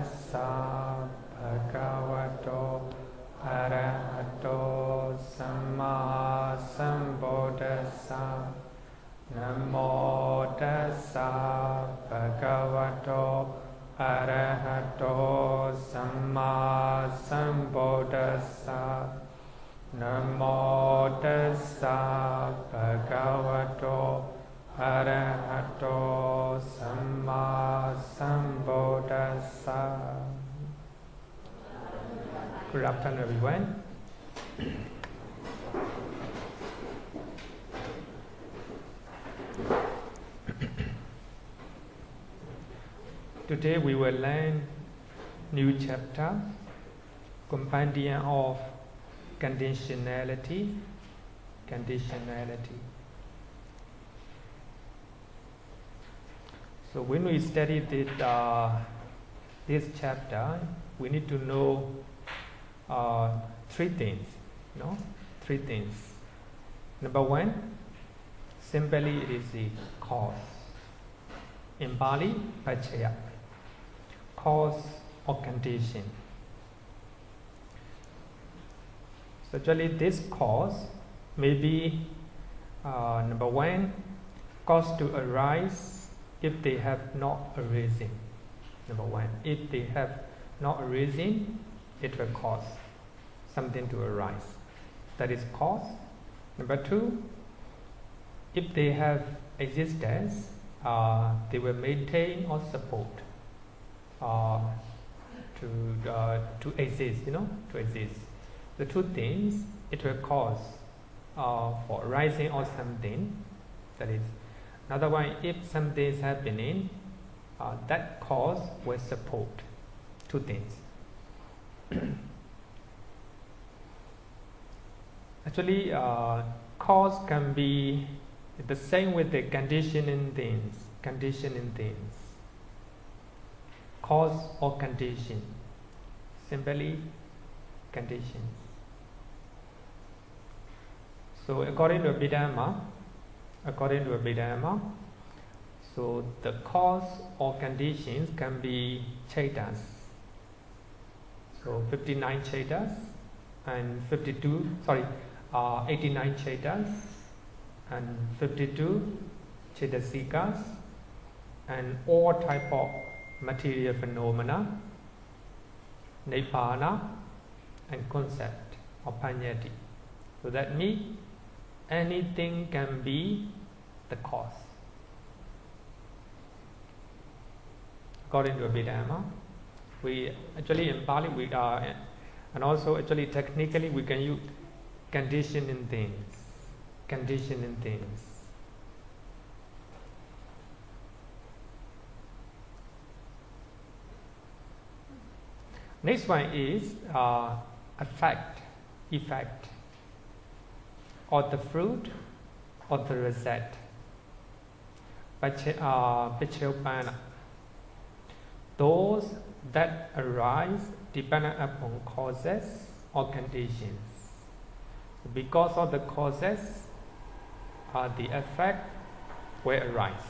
tassa bhagavato arahato samma sambuddhassa. Namo tassa bhagavato arahato samma sambuddhassa. Namo tassa bhagavato arahato samma sambuddhassa. Good afternoon, everyone. Today we will learn new chapter, Compendium of Conditionality. So when we study this chapter, we need to know three things. Three things. Number one, simply it is the cause. In Pali, Paccaya, cause or condition. So actually this cause may be number one, cause to arise if they have not arisen. Number one, if they have not arisen, it will cause something to arise. That is cause. Number two, if they have existence, they will maintain or support to exist. To exist. The two things, it will cause for arising or something. That is, another one, if something is happening, that cause will support two things. Actually, cause can be the same with the conditioning things. Cause or condition, simply conditions. So according to Abhidhamma, so the cause or conditions can be chetas. So 89 chetas and 89 chetas and 52 chetasikas, and all type of material phenomena, Nipana, and concept or Panyati. So that means anything can be the cause. According to Abhidhamma, we actually in Pali we are, and also actually technically we can use conditioning things. Next one is effect, or the fruit, or the result. Paccaya. Those that arise dependent upon causes or conditions. Because of the causes, the effect will arise.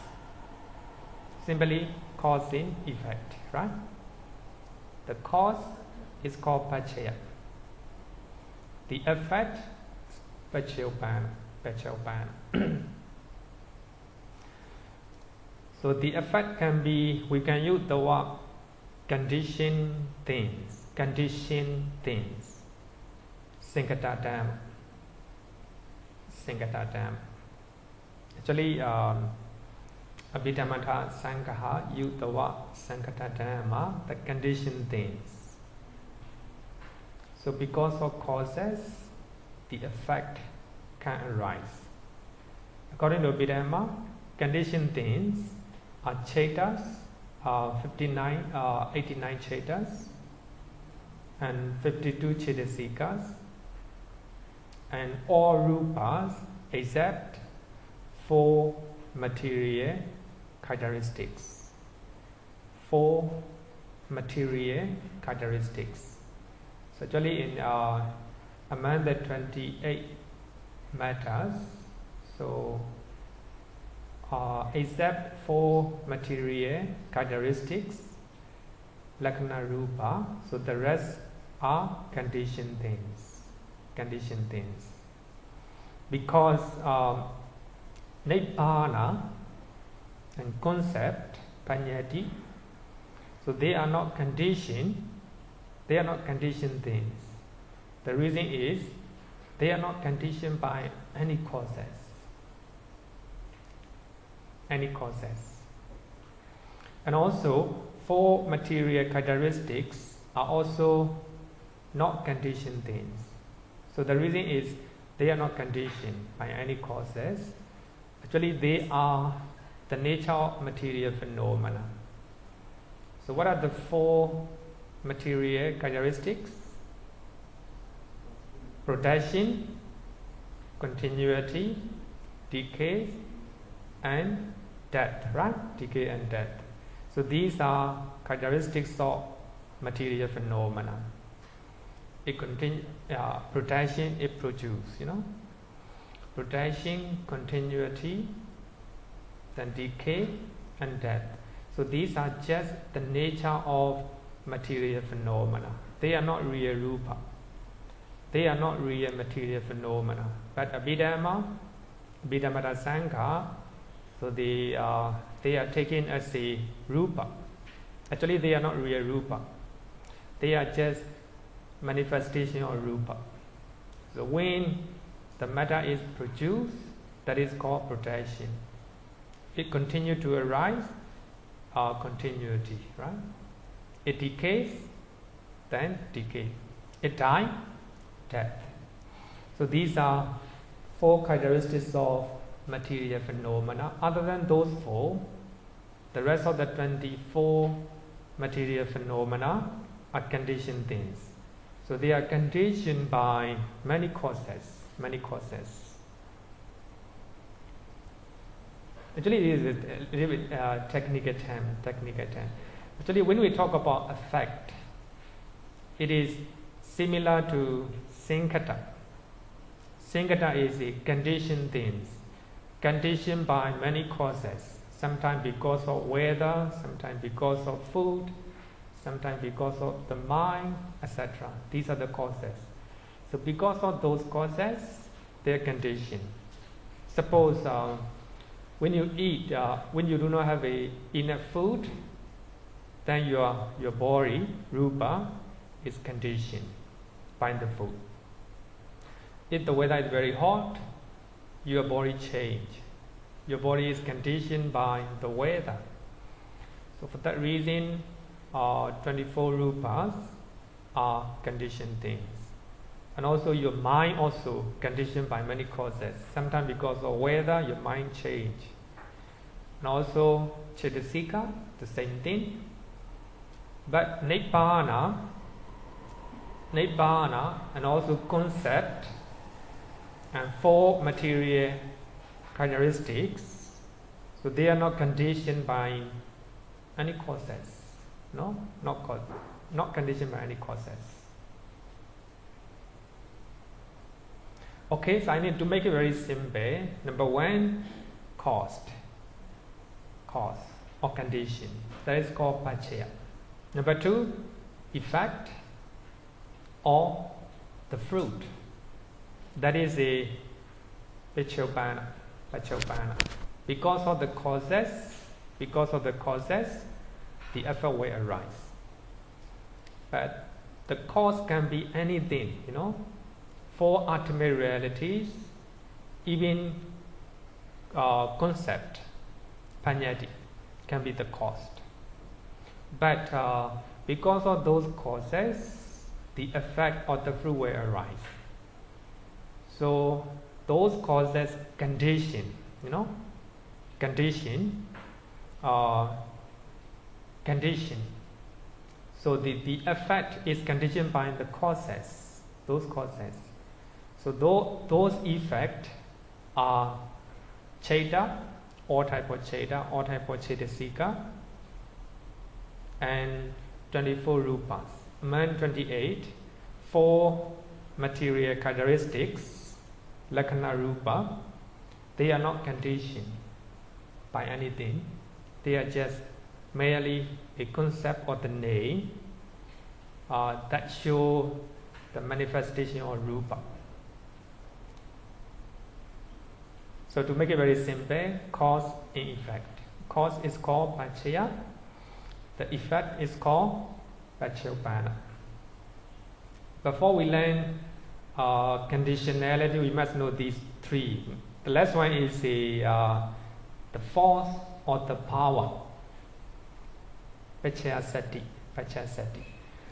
Simply causing effect, right? The cause is called Paccaya. The effect, Paccaya. So the effect can be, we can use the word condition things. Sankatadhamma. Actually, Abhidhamma Sankaha use the word Sankatadhamma, the condition things. So because of causes, the effect can arise. According to Abhidhamma, condition things are chetas, 89 chetas, and 52 chetasikas, and all rupas except 4 material characteristics. 4 material characteristics. So actually in among the 28 matters, so except 4 material characteristics, Lakkhana Rupa, so the rest are conditioned things. Conditioned things. Because Nibbana and concept, Panyati, so they are not conditioned. They are not conditioned things. The reason is they are not conditioned by any causes. Any causes. And also, 4 material characteristics are also not conditioned things. So the reason is they are not conditioned by any causes. Actually, they are the nature of material phenomena. So what are the 4 material characteristics? Production, continuity, decay, and death, right? Decay and death. So these are characteristics of material phenomena. It contains production, it produces, Production, continuity, then decay and death. So these are just the nature of material phenomena. They are not real rupa. They are not real material phenomena. But Abhidhamma, Abhidhamma Sangha, so they are taken as a rupa. Actually, they are not real rupa. They are just manifestation of rupa. So when the matter is produced, that is called production. It continues to arise, continuity, right? It decays, then decay. It dies, death. So these are 4 characteristics of material phenomena. Other than those 4, the rest of the 24 material phenomena are conditioned things. So they are conditioned by many causes. Many causes. Actually, it is a little bit technical term. Actually, when we talk about effect, it is similar to Sankata. Sankata is a conditioned things, conditioned by many causes. Sometimes because of weather, sometimes because of food, sometimes because of the mind, etc. These are the causes. So because of those causes, they are conditioned. Suppose when you eat, when you do not have enough food, then your body, rupa, is conditioned by the food. If the weather is very hot, your body change. Your body is conditioned by the weather. So for that reason, 24 rupas are conditioned things. And also your mind also conditioned by many causes. Sometimes because of weather, your mind change. And also Cetasika, the same thing. But Nibbana and also concept and 4 material characteristics, so they are not conditioned by any causes. No? Not conditioned by any causes. Okay, so I need to make it very simple. Number 1, cause or condition. That is called Paccaya. Number 2, effect or the fruit. That is a Paccaya. Because of the causes, the effect will arise. But the cause can be anything, 4 ultimate realities, even concept, panyati, can be the cause. But because of those causes, the effect of the fruit will arise. So those causes condition. So the effect is conditioned by the causes, those causes. So those effects are Cheta, all type of Cheta, all type of Cetasika, and 24 rupas. Among 28, 4 material characteristics, Lakkhana Rupa, they are not conditioned by anything. They are just merely a concept or the name that show the manifestation of rupa. So to make it very simple, cause and effect. Cause is called Paccaya. The effect is called Paccaya. Before we learn conditionality, we must know these three. The last one is the force or the power. Paccaya Sati.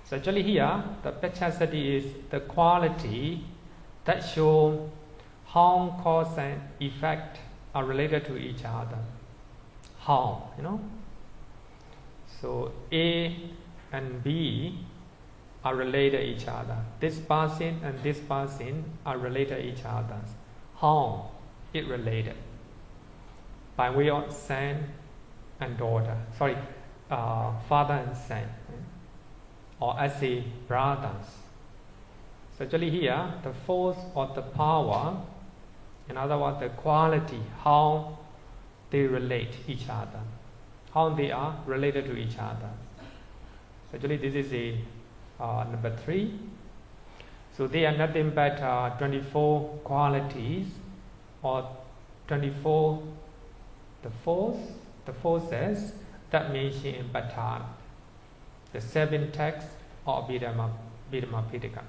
So actually here, the Paccaya Sati is the quality that show how cause and effect are related to each other. How, So A and B are related to each other. This person and this person are related to each other. How it related? By way of son and daughter. Father and son. Or as a brothers. So actually here, the force or the power, in other words, the quality, how they relate each other, how they are related to each other. So actually this is a number 3. So they are nothing but 24 qualities or 24 the forces that mentioned in Bhattana, the 7 texts of Abhidhamma Pitaka.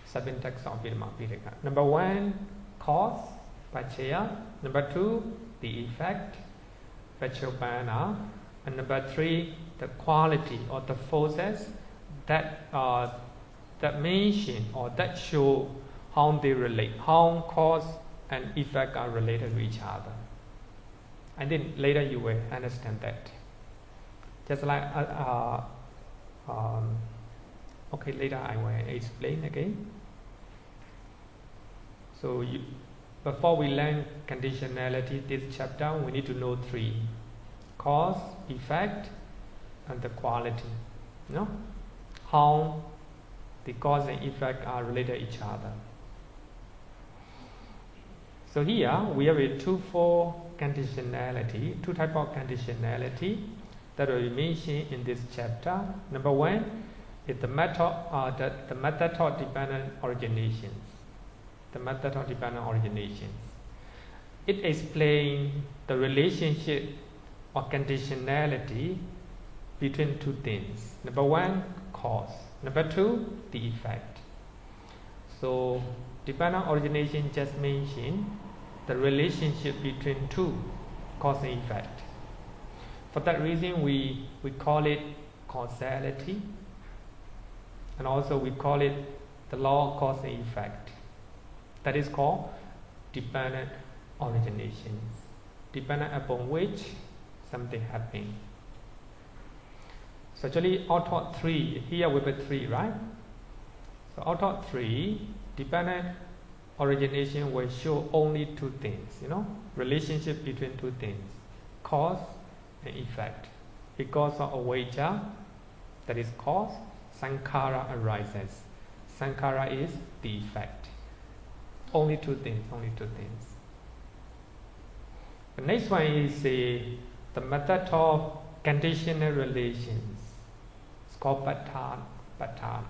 7 texts of Abhidhamma Pitaka. Number 1, cause, Paccaya. Number 2, the effect, Paccaya. And number 3, the quality or the forces that mention or that show how they relate, how cause and effect are related to each other. And then later you will understand that. Just like okay, later I will explain again. So before we learn conditionality, this chapter we need to know 3: cause, effect, and the quality. How the cause and effect are related to each other. So here we have a twofold conditionality, 2 types of conditionality that we mention in this chapter. Number 1 is the method of dependent originations. The method of dependent originations. It explains the relationship or conditionality between 2 things. Number 1, cause. Number 2, the effect. So dependent origination just mentioned the relationship between 2, cause and effect. For that reason, we call it causality, and also we call it the law of cause and effect. That is called dependent origination, dependent upon which something happens. So actually, out of 3, here we have 3, right? So out of 3, dependent origination will show only 2 things, relationship between 2 things, cause and effect. Because of avijja, that is cause, sankhara arises. Sankhara is the effect. Only 2 things. The next one is the method of conditional relations. It's called Patthana.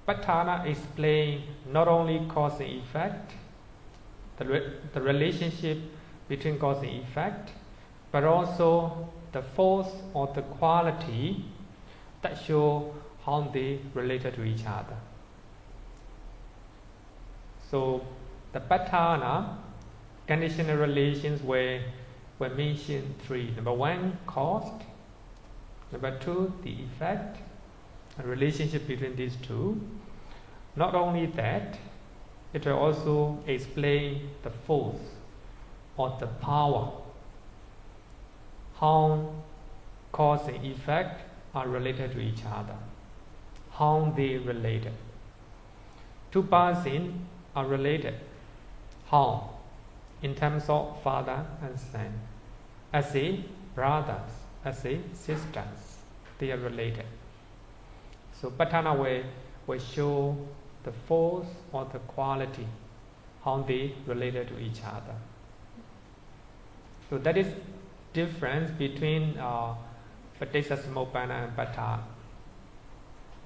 Patthana explains not only cause and effect, the relationship between cause and effect, but also the force or the quality that show how they related to each other. So the Patthana conditional relations were mentioned 3. Number 1, cause. Number 2, the effect. A relationship between these 2. Not only that, it will also explain the force or the power, how cause and effect are related to each other, how they related. 2 persons are related. How? In terms of father and son. As a brothers, as a sisters, they are related. So Patthana will show the force or the quality, how they related to each other. So that is difference between Paticcasamuppanna and Patthana.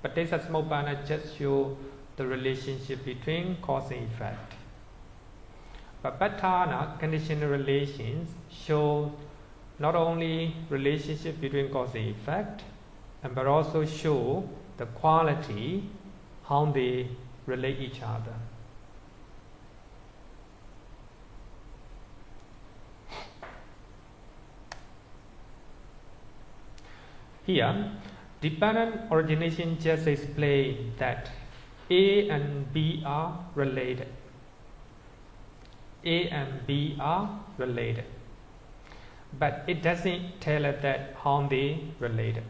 Paticcasamuppanna just show the relationship between cause and effect. But Patthana, conditional relations, show not only relationship between cause and effect, but also show the quality, how they relate each other. Here, dependent origination just explains that A and B are related. A and B are related. But it doesn't tell us that how they related.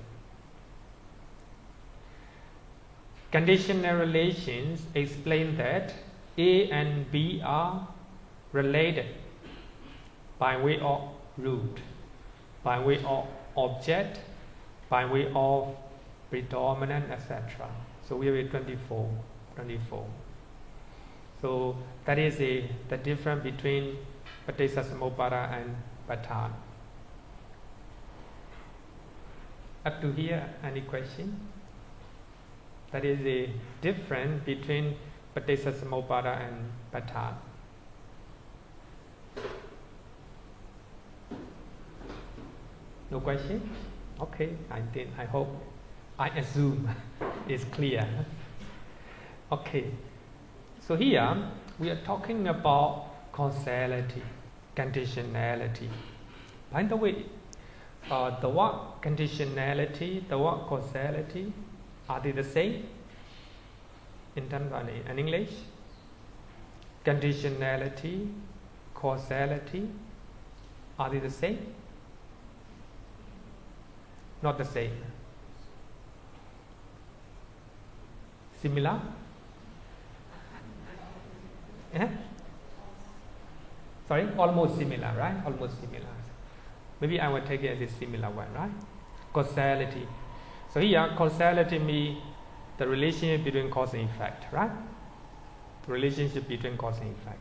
Conditional relations explain that A and B are related by way of root, by way of object, by way of predominant, etc. So we have 24. So that is the difference between Paticcasamuppanna and Patthana. Up to here, any question? That is the difference between Paticcasamuppanna and Patthana. No question? Okay, I hope, I assume it's clear. Okay, so here we are talking about causality, conditionality. By the way, the word conditionality, the word causality, are they the same in terms of in English? Conditionality, causality, are they the same? Not the same. Similar? Yeah? Sorry, almost similar, right? Almost similar. Maybe I will take it as a similar one, right? Causality. So here, causality means the relationship between cause and effect, right? The relationship between cause and effect.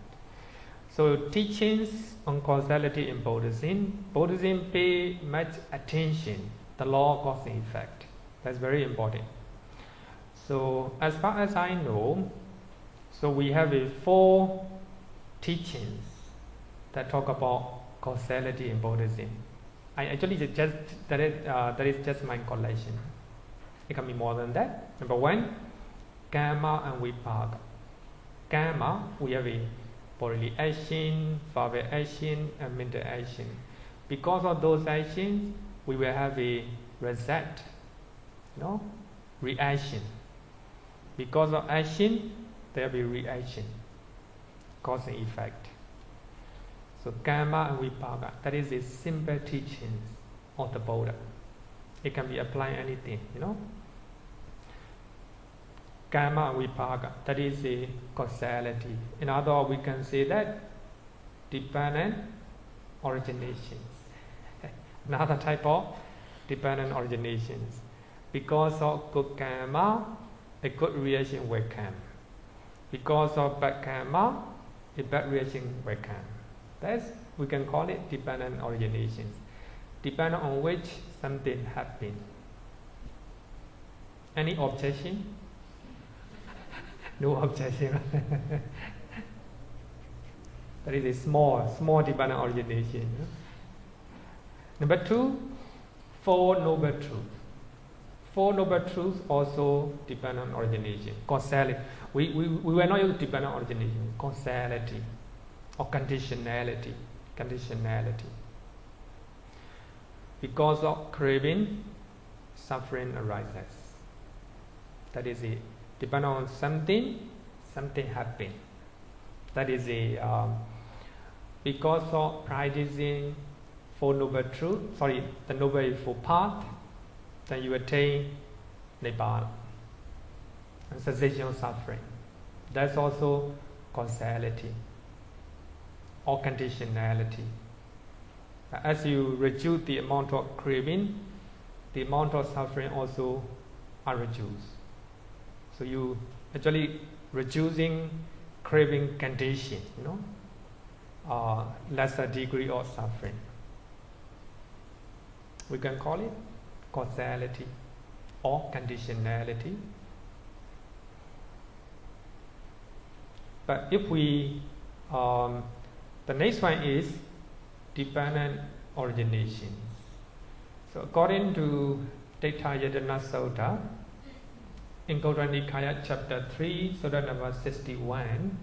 So teachings on causality in Buddhism pay much attention the law of cause and effect. That's very important. So as far as I know, so we have 4 teachings that talk about causality in Buddhism. I actually just that is just my collection. It can be more than that. Number 1, karma and vipaka. Karma, we have a bodily action, verbal action, and mental action. Because of those actions, we will have a result, reaction. Because of action, there will be reaction, cause and effect. So karma and vipaka, that is the simple teachings of the Buddha. It can be applied anything, Karma and vipaka, that is the causality. In other words, we can say that dependent originations. Another type of dependent originations. Because of good karma, a good reaction will come. Because of bad karma, a bad reaction will come. We can call it dependent originations. Dependent on which something happens. Any objection? No objection. That is a small dependent origination. Number 2, 4 noble truths. 4 noble truths also dependent on origination. Causality. We were not using dependent origination. Causality or conditionality. Because of craving, suffering arises. That is it. Depend on something happens. That is a because of practicing 4 noble truths, the noble eightfold path, then you attain Nibbana and cessation of suffering. That's also causality or conditionality. As you reduce the amount of craving, the amount of suffering also are reduced. So you actually reducing craving condition, lesser degree of suffering. We can call it causality or conditionality. But if we, the next one is dependent origination. So according to Tethayatana Sutta, in Gautama Nikaya chapter 3, Sutta number 61,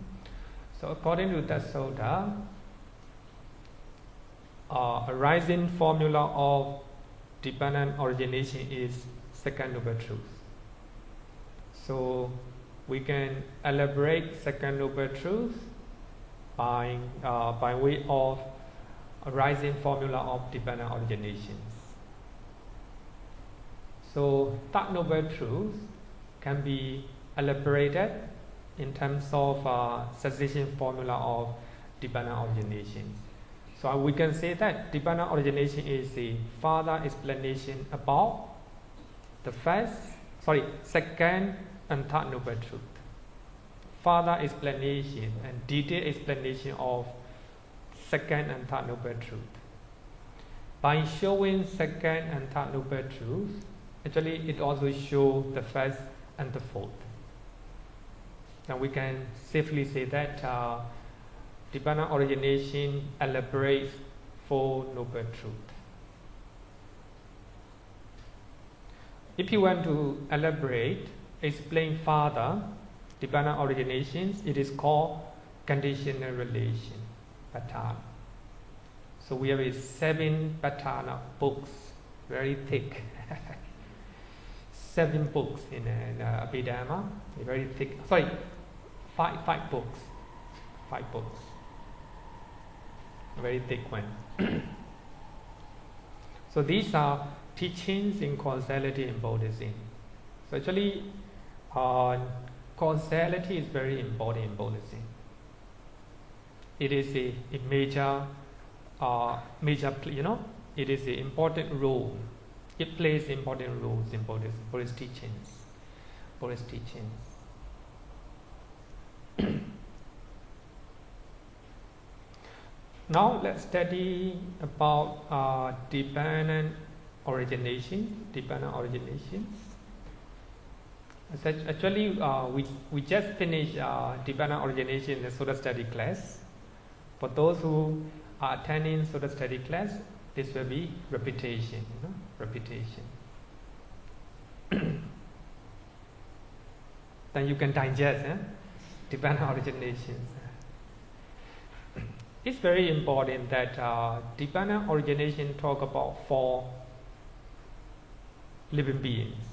so according to that Sutta, a rising formula of dependent origination is second noble truth. So we can elaborate second noble truth by way of a rising formula of dependent originations. So that noble truth can be elaborated in terms of cessation formula of dependent originations. So we can say that dependent origination is a further explanation about the second and third noble truth. Further explanation and detailed explanation of second and third noble truth. By showing second and third noble truth, actually it also shows the first and the fourth. Now we can safely say that dependent origination elaborates Four Noble Truths. If you want to elaborate, explain further dependent originations, it is called conditional relation, Patana. So we have 7 Patana books, very thick. 7 books in Abhidhamma, very thick. Sorry, 5 books. 5 books. Very thick one. So these are teachings in causality and Buddhism. So actually, causality is very important in Buddhism. It is a major, it is an important role. It plays important roles in Buddhist teachings. Now let's study about dependent originations. Actually, we just finished dependent origination in the Sutta study class. For those who are attending Sutta study class, this will be repetition. Then you can digest dependent originations. It's very important that dependent origination talk about for living beings,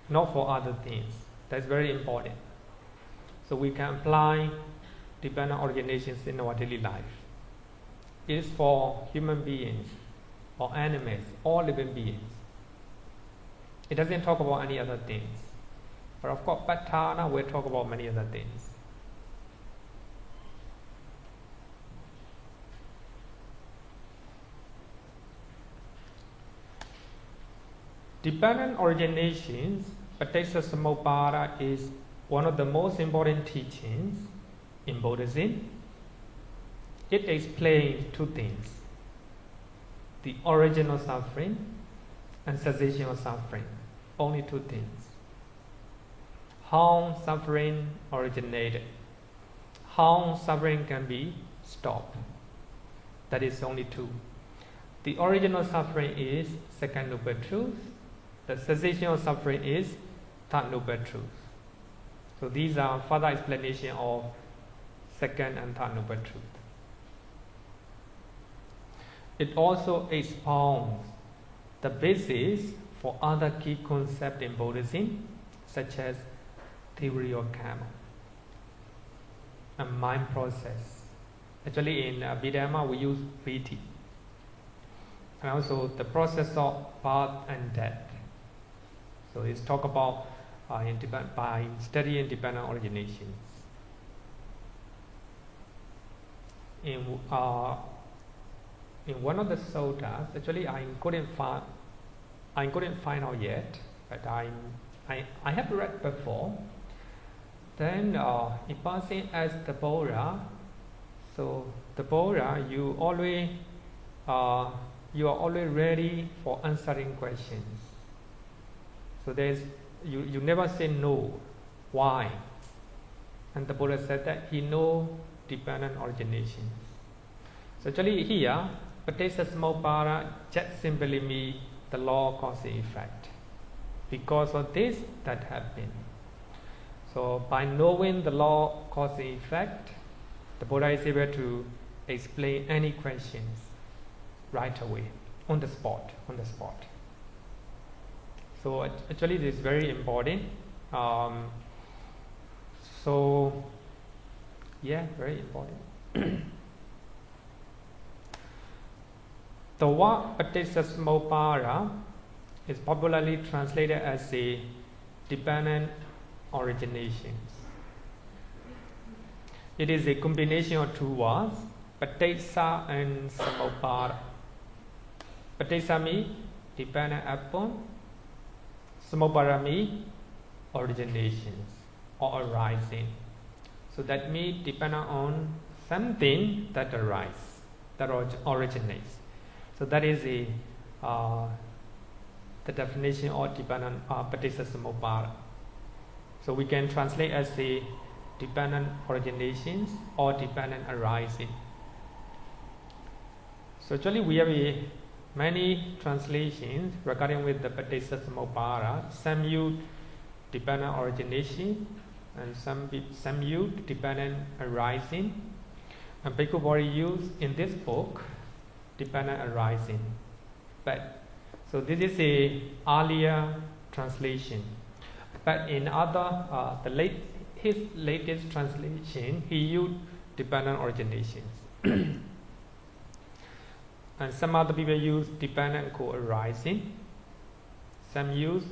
not for other things. That's very important. So we can apply dependent originations in our daily life. It is for human beings or animals, all living beings. It doesn't talk about any other things. But of course, Patana will talk about many other things. Dependent originations, Paticca is one of the most important teachings in Buddhism. It explains 2 things: the origin of suffering and cessation of suffering. Only 2 things. How suffering originated, how suffering can be stopped. That is only 2. The origin of suffering is second noble truth. The cessation of suffering is third noble truth. So these are further explanation of second and third noble truth. It also expounds the basis for other key concepts in Buddhism, such as theory of karma and mind process. Actually, in Abhidhamma we use Viti, and also the process of birth and death. So it's talk about by studying dependent originations. In one of the suttas, actually I couldn't find out yet, but I have read before. Then a person asks the Buddha, so the Buddha, you always you are always ready for answering questions. So you never say no. Why? And the Buddha said that he knows dependent origination. So actually here, Paticcasamuppada just simply means the law cause and effect. Because of this, that happened. So by knowing the law cause and effect, the Buddha is able to explain any questions right away, on the spot. So actually this is very important. So yeah, very important. The word Paticcasamuppada is popularly translated as a dependent origination. It is a combination of two words, Paticca and Samuppada. Paticca means dependent upon, Samuppada means originations or arising. So that means dependent on something that arises, that originates. So that is the definition of dependent Paticcasamuppada. So we can translate as the dependent originations or dependent arising. So actually we have many translations regarding with the Paticcasamuppada. Some use dependent origination and some use dependent arising. And Bhikkhu Bodhi use in this book dependent arising. But so this is a earlier translation. But in other his latest translation, he used dependent originations. And some other people use dependent co-arising. Some use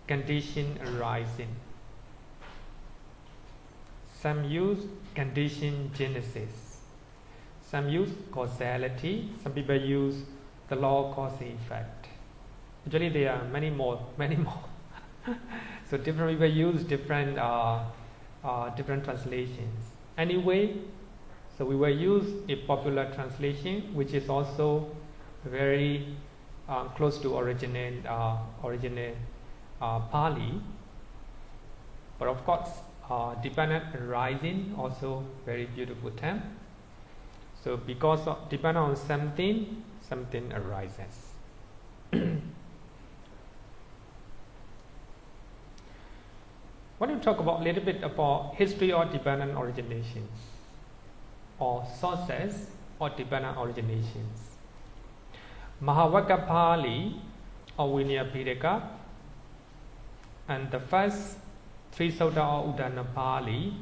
condition arising. Some use condition genesis. Some use causality. Some people use the law of cause and effect. Actually, there are many more. So different people use different translations. Anyway, so we will use a popular translation, which is also very close to original Pali. But of course, dependent arising also very beautiful term. So because of dependent on something, something arises. I want to talk about a little bit about history of dependent originations or sources of dependent originations. Mahāvākka Pāli or Vinaya Pitaka and the first three sutta of Udana Pāli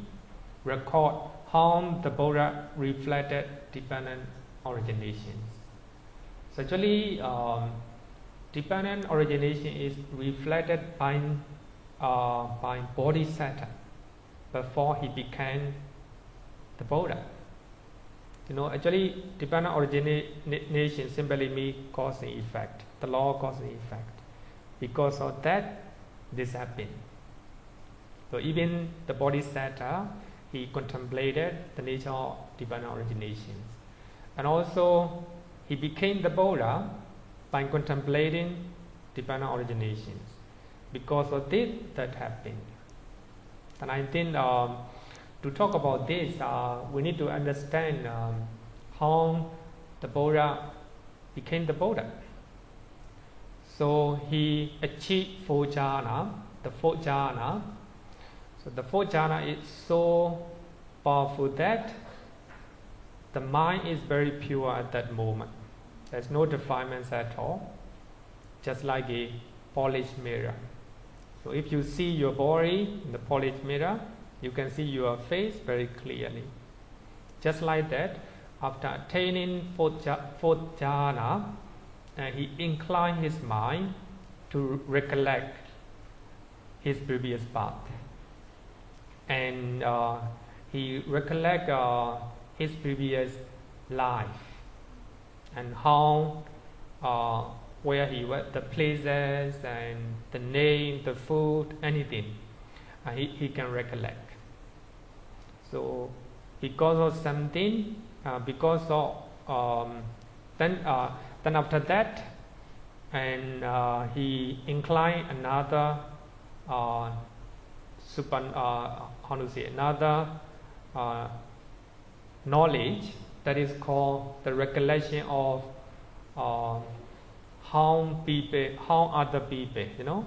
record how the Buddha reflected dependent originations. So actually, dependent origination is reflected by Bodhisattva before he became the Buddha. Actually, dependent origination simply means cause and effect, the law of cause and effect. Because of that, this happened. So even the Bodhisattva, he contemplated the nature of dependent originations. And also, he became the Buddha by contemplating dependent originations. Because of this, that happened. And I think to talk about this, we need to understand how the Buddha became the Buddha. So he achieved four jhana, the fourth jhana. So the fourth jhana is so powerful that the mind is very pure at that moment. There's no defilements at all, just like a polished mirror. So if you see your body in the polished mirror, you can see your face very clearly. Just like that, after attaining fourth jhana, he inclined his mind to recollect his previous path. And he recollect his previous life and how where he went, the places and the name, the food, anything, he can recollect. So because of something, because of then Then after that, and he inclined another another knowledge that is called the recollection of how other people,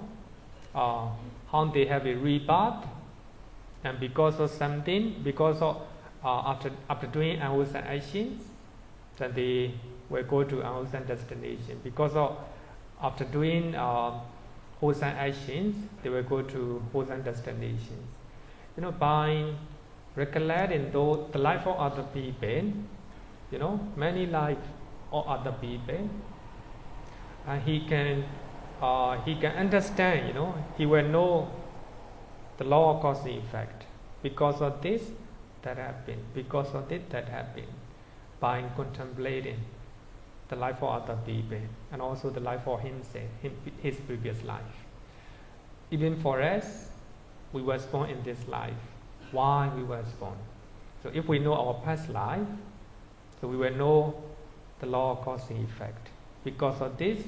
how they have a rebirth, and because of something, because of after doing unwholesome actions, then they will go to unwholesome destination. Because of after doing wholesome actions, they will go to wholesome destinations. By recollecting the life of other people, many life of other people, and he can understand. He will know the law of cause and effect. Because of this, that happened. Because of this, that happened. By contemplating the life of other people and also the life of himself, his previous life. Even for us, we were born in this life. Why we were born? So if we know our past life, so we will know the law of cause and effect. Because of this,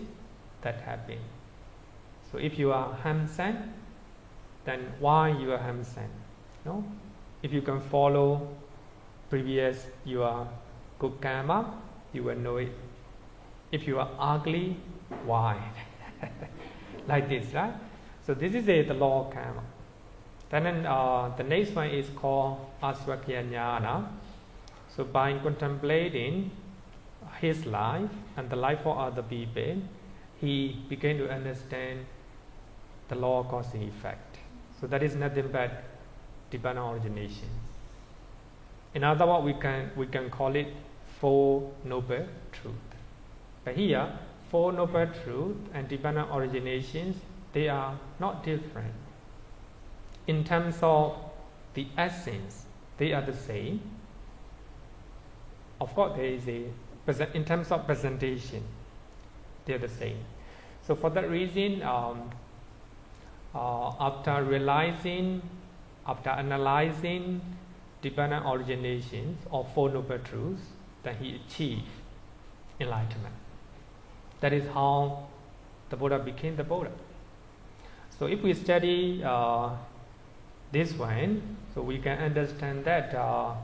that happened. So if you are Hamsan, then why you are Hamsan? If you can follow previous your good karma, you will know it. If you are ugly, why? Like this, right? So this is the law of karma. Then the next one is called Aswakya Jnana. So by contemplating his life and the life of other people, he began to understand the law of cause and effect. So that is nothing but divine origination. In other words, we can call it Four Noble Truths. But here, Four Noble Truths and divine originations, they are not different. In terms of the essence, they are the same. Of course, there is in terms of presentation, they are the same. So for that reason, after analyzing divine originations of Four Noble Truths, then he achieved enlightenment. That is how the Buddha became the Buddha. So if we study this one, so we can understand that the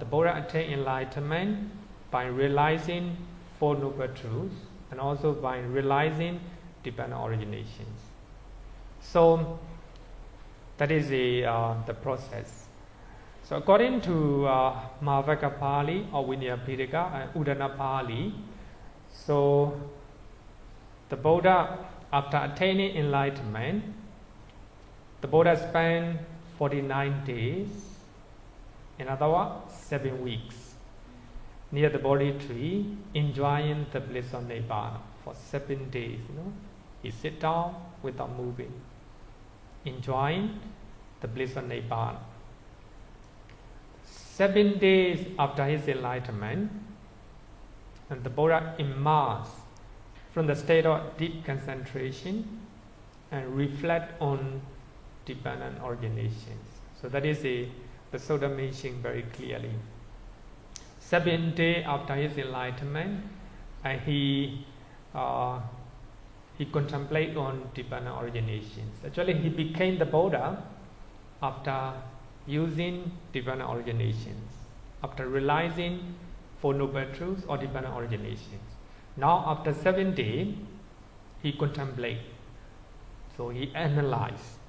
Buddha attained enlightenment by realizing Four Noble Truths and also by realizing divine originations. So that is the process. So according to Mahavaka Pali or Vinaya Pitaka and Udana Pali, so the Buddha, after attaining enlightenment, the Buddha spent 49 days, in other words, 7 weeks, near the Bodhi tree, enjoying the bliss of Nibbana for 7 days. He sit down without moving, enjoying the bliss of Nibbana. 7 days after his enlightenment, and the Buddha emerged from the state of deep concentration and reflect on divine originations. So that is the Sutta mentioning very clearly. 7 days after his enlightenment, and he contemplated on divine originations. Actually, he became the Buddha after using divine originations, after realizing Four Noble Truths or divine originations. Now, after 7 days, he contemplated. So he analyzed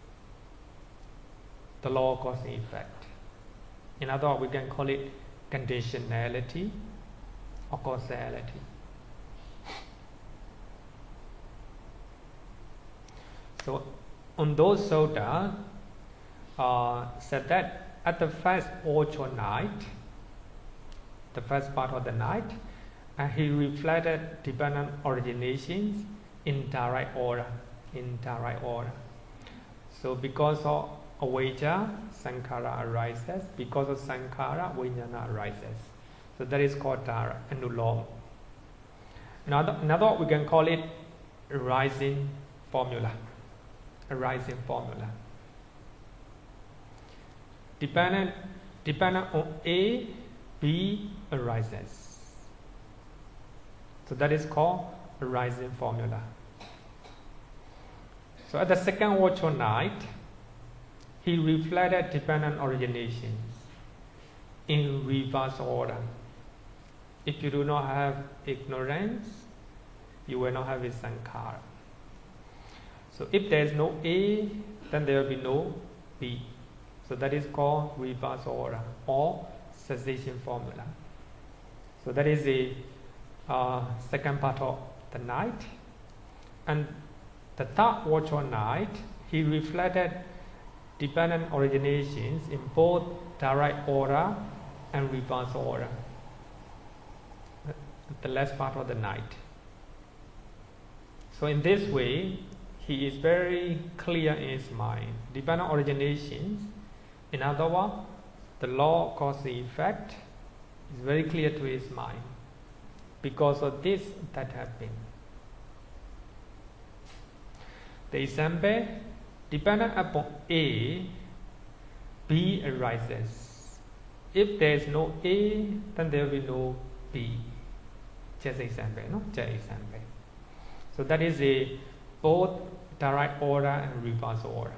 the law of cause and effect. In other words, we can call it conditionality or causality. So on those sutta said that at the first Ocho night, the first part of the night, and he reflected divine originations in direct order. So because of avijja, sankhara arises. Because of sankhara, vijnana arises. So that is called anuloma. In other words, we can call it a rising formula. A rising formula. Dependent on A, B arises. So that is called arising formula. So at the second watch or night, he reflected dependent originations in reverse order. If you do not have ignorance, you will not have a sankhara. So if there is no A, then there will be no B. So that is called reverse order or cessation formula. So that is the second part of the night. And the third watch or night, he reflected dependent originations in both direct order and reverse order. The last part of the night. So in this way, he is very clear in his mind. Dependent originations, in other words, the law cause and effect is very clear to his mind. Because of this, that happened. The example, dependent upon A, B arises. If there is no A, then there will be no B. Just example, no? Just example. So that is a both direct order and reverse order.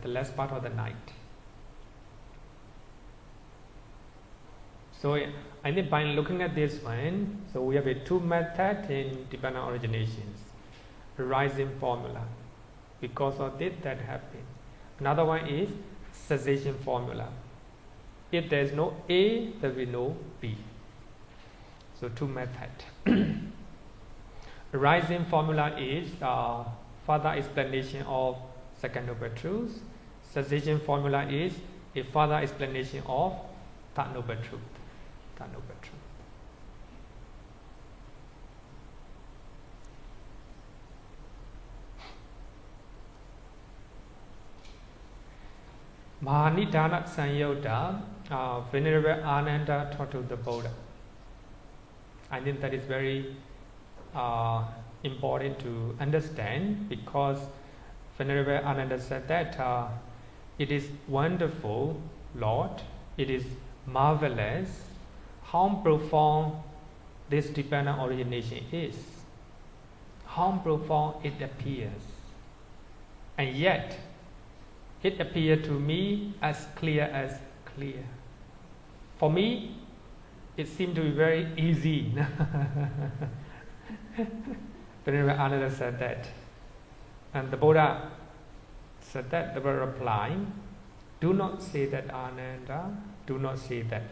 The last part of the night. So I think by looking at this one, so we have a two method in dependent originations. Arising formula. Because of this, that happened. Another one is cessation formula. If there is no A, there will be no B. So two methods. Arising formula is further explanation of second noble truth. Cessation formula is a further explanation of third noble truth. Third noble truth. Mahanidana Sanyota, Venerable Ananda taught to the Buddha. I think that is very important to understand, because Venerable Ananda said that it is wonderful, Lord, it is marvelous how profound this dependent origination is, how profound it appears, and yet it appeared to me as clear. For me, it seemed to be very easy. Venerable Ananda said that. And the Buddha said that. The Buddha replied, do not say that, Ananda, do not say that.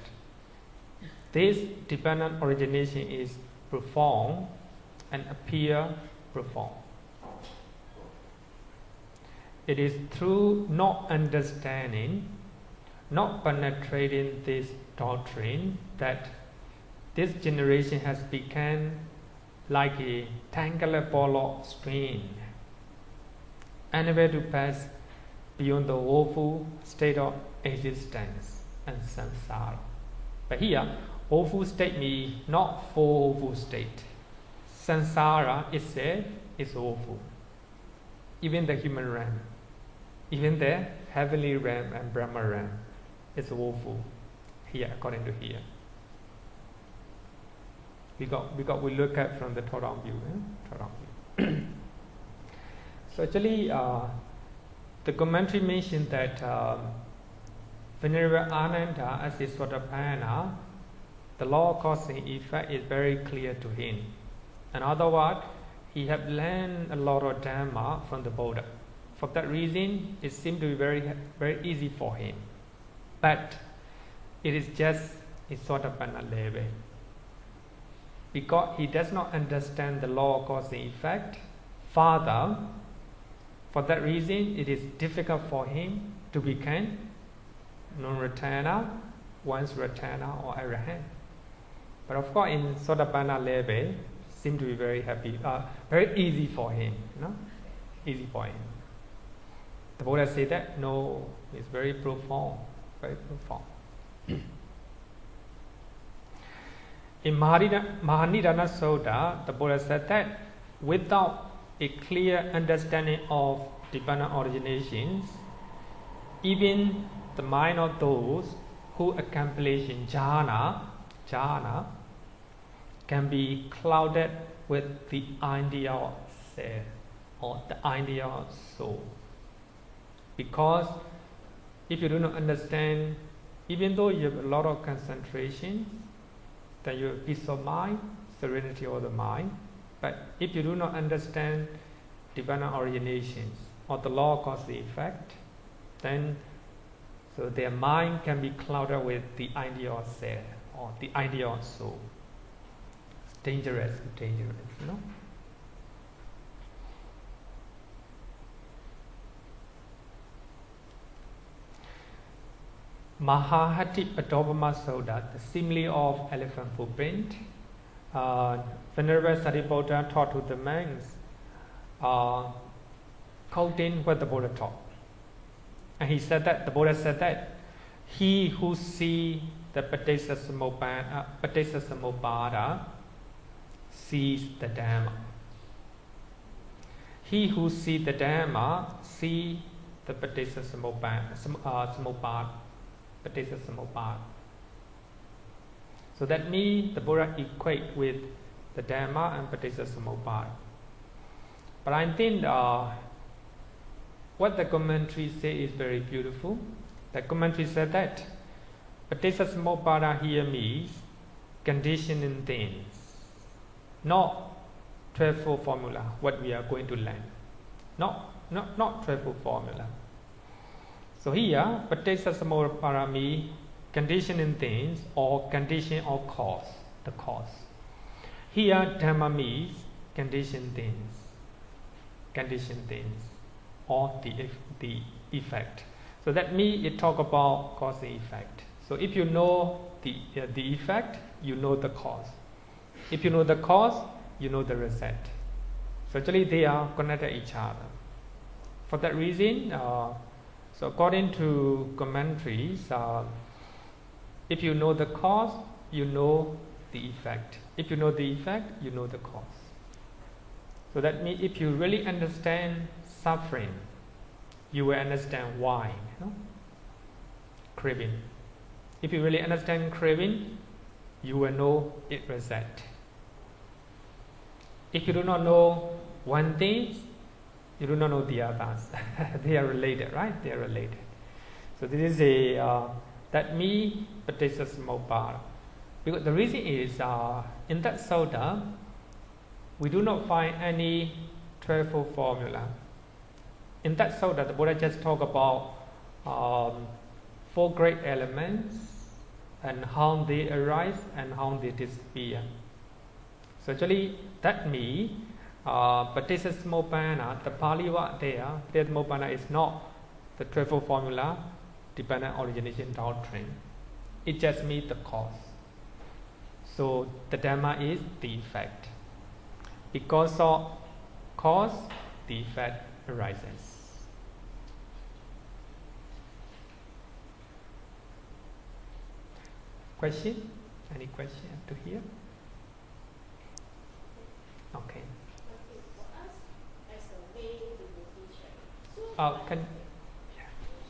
This dependent origination is profound and appear profound. It is through not understanding, not penetrating this doctrine, that this generation has become like a tangled ball of string, unable to pass beyond the woeful state of existence and samsara. But here, woeful state means not full woeful state. Samsara itself is woeful. Even the human realm, even the heavenly realm and Brahma realm is woeful. Here, according to here. Because we look at from the top-down view. So actually, the commentary mentioned that Venerable Ananda, as is Sotapanna, the law of cause and effect is very clear to him. In other words, he had learned a lot of Dhamma from the Buddha. For that reason, it seemed to be very, very easy for him. But it is just a Sotapanna level. Because he does not understand the law of cause and effect further, for that reason, it is difficult for him to become non-returner, once returner or arahant. But of course, in Sotapanna level, seem to be very happy, very easy for him, easy for him. The Buddha said that no, it's very profound, very profound. In Mahanidana Sutta, the Buddha said that without a clear understanding of dependent originations, even the mind of those who accomplish in jhana can be clouded with the ideal self or the ideal soul. Because if you do not understand, even though you have a lot of concentration, then you have peace of mind, serenity of the mind, but if you do not understand divine originations or the law of cause and effect, then so their mind can be clouded with the ideal self or the ideal soul. It's dangerous, you know. Mahahati Padopama Soda, the simile of elephant footprint. Venerable Sariputta taught to the monks, quoting what the Buddha taught. And he said that, the Buddha said that, he who sees the Paccaya sees the Dhamma. He who sees the Dhamma sees the Paccaya. So that means the Buddha equate with the Dhamma and Paccaya. But I think what the commentary say is very beautiful. The commentary said that Paccaya here means conditioning things, not 12-fold formula, what we are going to learn. Not 12-fold formula. So here, Paccaya means conditioning things or condition or cause, the cause. Here, Dhamma means condition things or the effect. So that means it talk about cause and effect. So if you know the effect, you know the cause. If you know the cause, you know the result. So actually they are connected each other. For that reason, so according to commentaries, if you know the cause, you know the effect. If you know the effect, you know the cause. So that means if you really understand suffering, you will understand why. Craving. If you really understand craving, you will know its result. If you do not know one thing, you do not know the others. They are related, right? They are related. So this is that means Paccaya. Because the reason is in that sutta, we do not find any 12-fold formula. In that sutta, the Buddha just talked about 4 great elements and how they arise and how they disappear. So actually, that means Paccaya, the Pali word there, Paccaya is not the 12-fold formula, dependent origination doctrine. It just means the cause. So the Dhamma is the effect. Because of cause, the effect arises. Question? Any question to hear? Okay. For us, as a lay devotees, right? So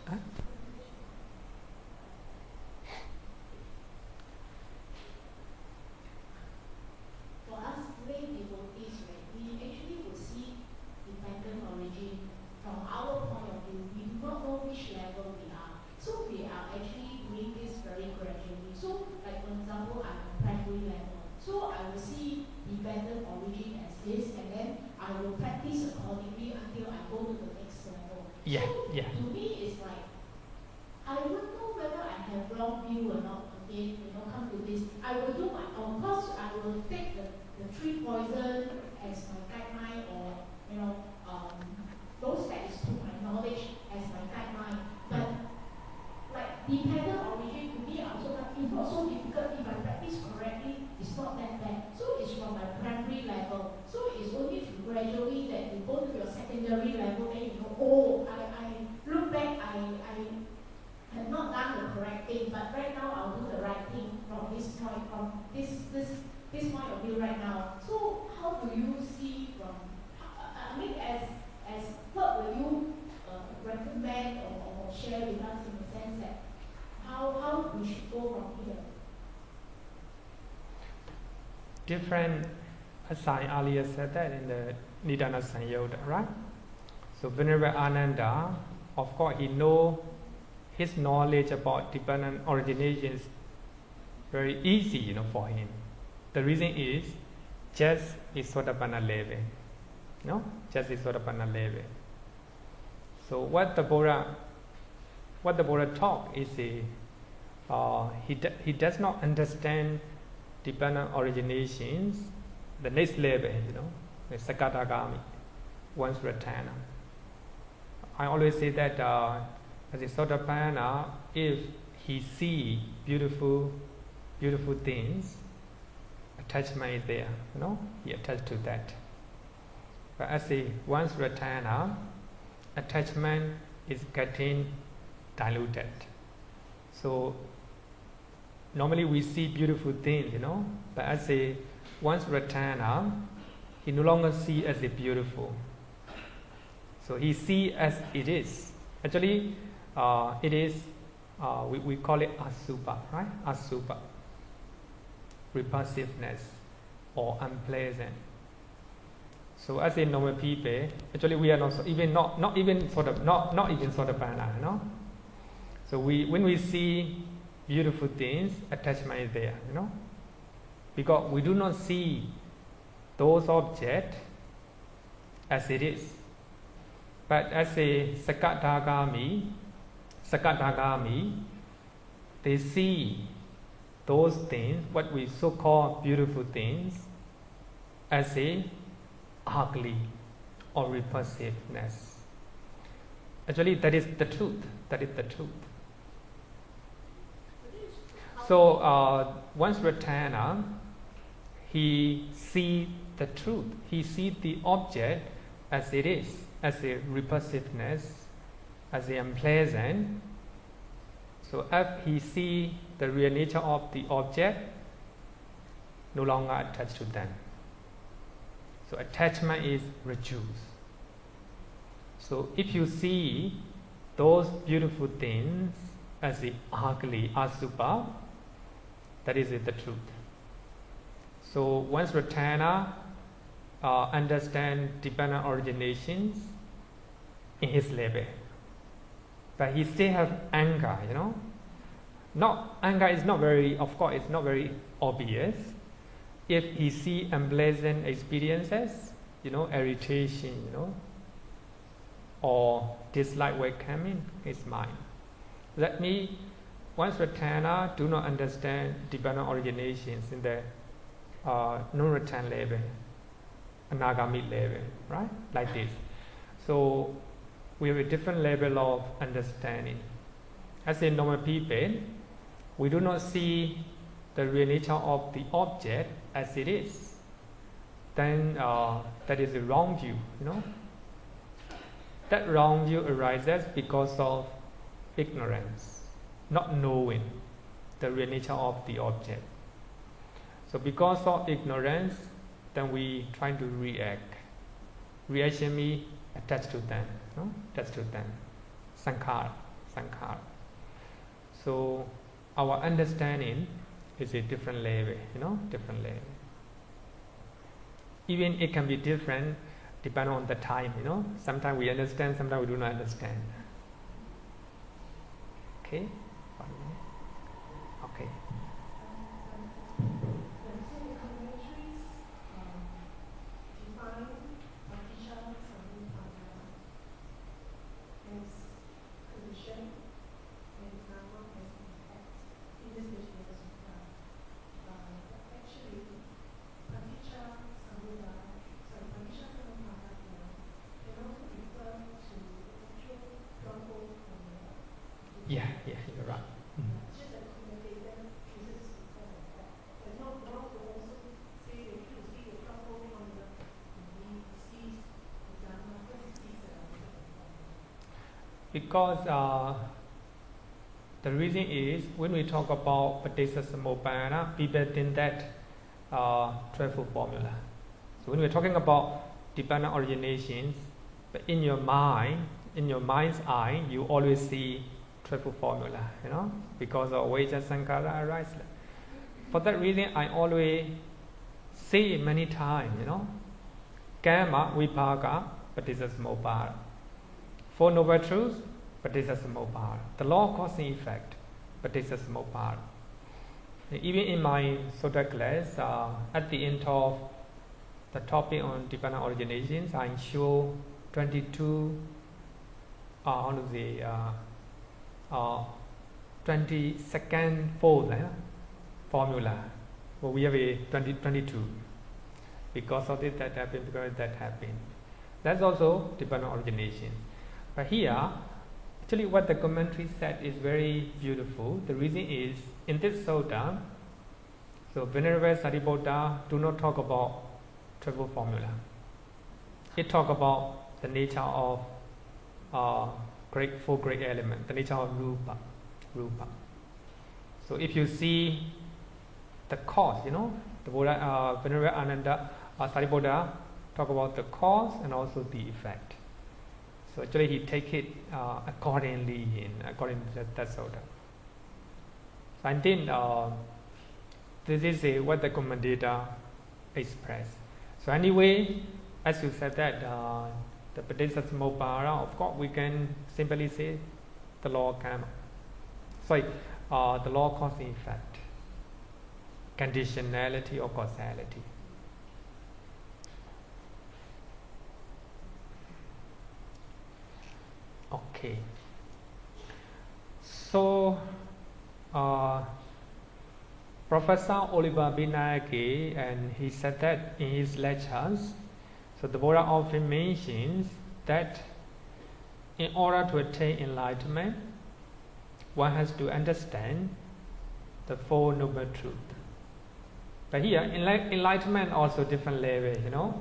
Huh? for us lay devotees, right, we actually will see dependent origin from our point of view. We do not know which level we are. So we are actually doing this very gradually. So like for example, I'm on primary level. So I will see dependent origin as this, and then I will practice accordingly until I go to the next level. Yeah, so yeah. To me, it's like I won't know whether I have wrong view or not. Again, come to this, I will do my own. Course, I will take the 3 poison as my guideline, or those that is to my knowledge as my guideline. But like dependent origin to me, also it's not so difficult if I practice correctly. It's not that bad. So it's from my primary level. So it's only gradually that you go to your secondary level, then I look back, I have not done the correct thing, but right now I'll do the right thing from this point, from this point of view right now. So how do you see from? As what will you recommend or share with us in the sense that different, as I earlier said that in the Nidana Sanyota, right? So Venerable Ananda, of course, he know his knowledge about dependent origination is very easy, for him. The reason is just is Sotapanna level, just is Sotapanna level. So what the Buddha taught is he does not understand dependent originations, the next level, the Sakadagami, one's Ratana. I always say that as a Sotapanna, if he see beautiful things, attachment is there, he attached to that. But as a one's Ratana, attachment is getting diluted. So normally we see beautiful things, but as a one's Ratana, he no longer see as a beautiful. So he see as it is. Actually, it is, we call it asubha, right? Asubha. Repulsiveness or unpleasant. So as a normal people, actually we are not even Sotapanna, So when we see beautiful things, attachment is there, because we do not see those objects as it is. But as a Sakadagami, they see those things, what we so-called beautiful things, as a ugly or repulsiveness. Actually, that is the truth. So once Ratana, he see the truth. He see the object as it is, as a repulsiveness, as a unpleasant. So if he see the real nature of the object, no longer attached to them. So attachment is reduced. So if you see those beautiful things as the ugly, asubha, that is the truth. So once Ratana understand dependent originations in his level, but he still have anger, Anger is not very, of course, it's not very obvious. If he see unpleasant experiences, irritation, or dislike will come in his mind. That means once Ratana do not understand dependent originations in the non-Ratana level, Anagami level, right? Like this. So we have a different level of understanding. As a normal people, we do not see the real nature of the object as it is. Then that is a wrong view, That wrong view arises because of ignorance, not knowing the real nature of the object. So because of ignorance, then we try to react. Reaction means attached to them, attached to them. Sankhara. So our understanding is a different level, different level. Even it can be different depending on the time, Sometimes we understand, sometimes we do not understand. Okay? Okay. Yeah, you're right. Because the reason is when we talk about Paticcasamuppada, people think that trifold formula. So when we're talking about dependent originations, but in your mind's eye, you always see trifold formula, because of Vajja Sankhara arises. For that reason, I always say it many times, you know. Karma, vipaka, paticcasamuppada. Four Noble Truths, paticcasamuppada. The law of cause and effect, paticcasamuppada. Even in my Sutta class, at the end of the topic on dependent originations, I show 22 22nd fold formula. But we have a 22. Because of this that happened, because that happened. That's also dependent origination. But here, actually what the commentary said is very beautiful. The reason is, in this sutta, so Venerable Sariputta do not talk about triple formula. It talk about the nature of four great elements, the nature of rupa. So if you see the cause, you know, the Buddha, Venerable Ananda Sariputta talk about the cause and also the effect. So actually he take it according to that sutta. So I think this is what the commentator expressed. So anyway, as you said that the paticcasamuppada, of course we can simply say the law of karma. Sorry, the law of cause and effect, conditionality or causality. Okay. So, Professor Oliver Binayake, and he said that in his lectures. So the Buddha often mentions that in order to attain enlightenment, one has to understand the Four Noble Truths. But here, enlightenment also different level, you know.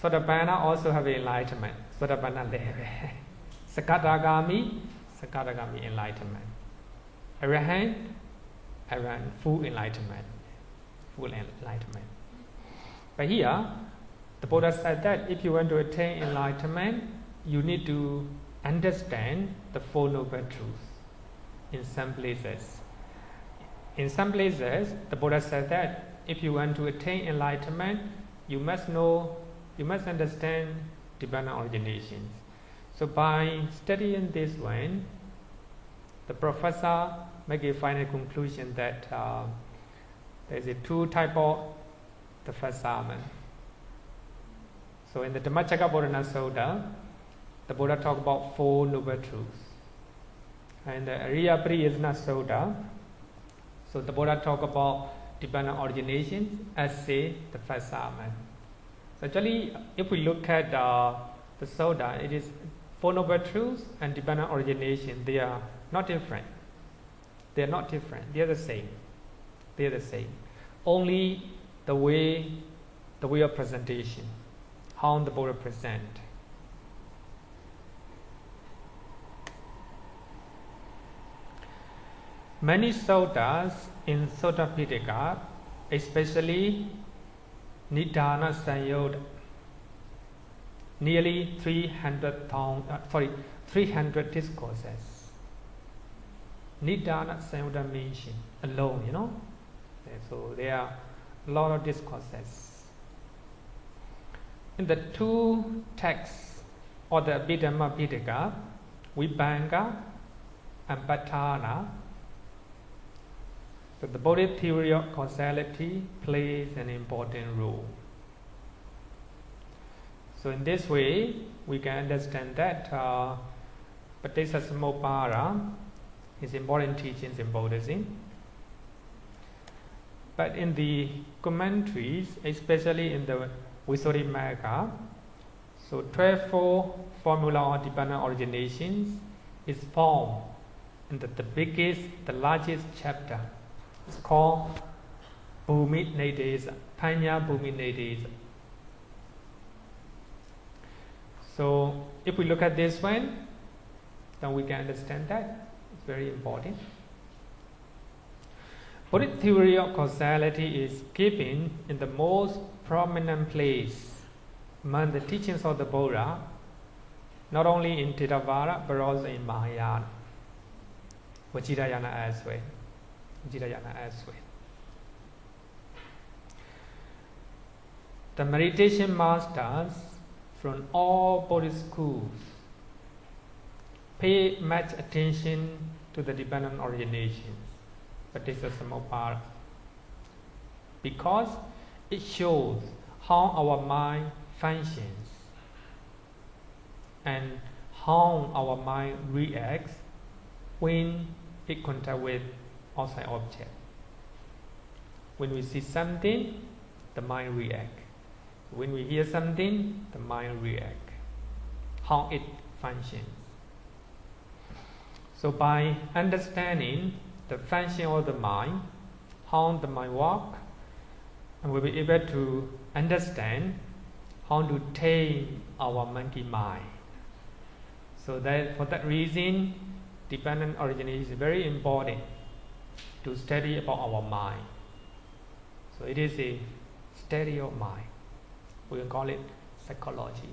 Sotapanna also have enlightenment. Sotapanna level. Sakadagami enlightenment. Arahant, full enlightenment. But here, the Buddha said that if you want to attain enlightenment, you need to understand the Four Noble Truths. In some places, the Buddha said that if you want to attain enlightenment, you must understand dependent originations. So by studying this one, the professor make a final conclusion that there is a two type of the first sermon. So in the Dhammacakkappavattana Sutta, the Buddha talk about Four Noble Truths. And the Ariya Pariyajana Sutta, so the Buddha talk about dependent originations as say the first sermon. So actually, if we look at the Sutta, it is Four Noble Truths and dependent origination. They are not different. They are not different. They are the same. They are the same. Only the way of presentation, how the Buddha present. Many suttas in Sutta Pitaka, especially Nidana Sanyota, nearly 300 discourses. Nidana Sanyota mention alone, you know. So there are a lot of discourses. In the two texts of the Abhidhamma Pitaka, Vibhanga and Patthana, so the Buddhist theory of causality plays an important role. So in this way, we can understand that paticcasamuppada is important teachings in Buddhism. But in the commentaries, especially in the Visuddhimagga, so 12 formula of dependent originations is formed in the largest chapter. It's called Bhumi Nedesa, Panya Bhumi Nedesa. So if we look at this one, then we can understand that. It's very important. Buddhist theory of causality is given in the most prominent place among the teachings of the Buddha, not only in Theravada but also in Mahayana, Vajrayana as well. the meditation masters from all Buddhist schools pay much attention to the dependent originations, Paticca because it shows how our mind functions and how our mind reacts when it contact with outside object. When we see something, the mind reacts. When we hear something, the mind reacts. How it functions. So by understanding the function of the mind, how the mind works, and we'll be able to understand how to tame our monkey mind. So that for that reason, dependent origination is very important to study about our mind. So it is a study of mind. We can call it psychology,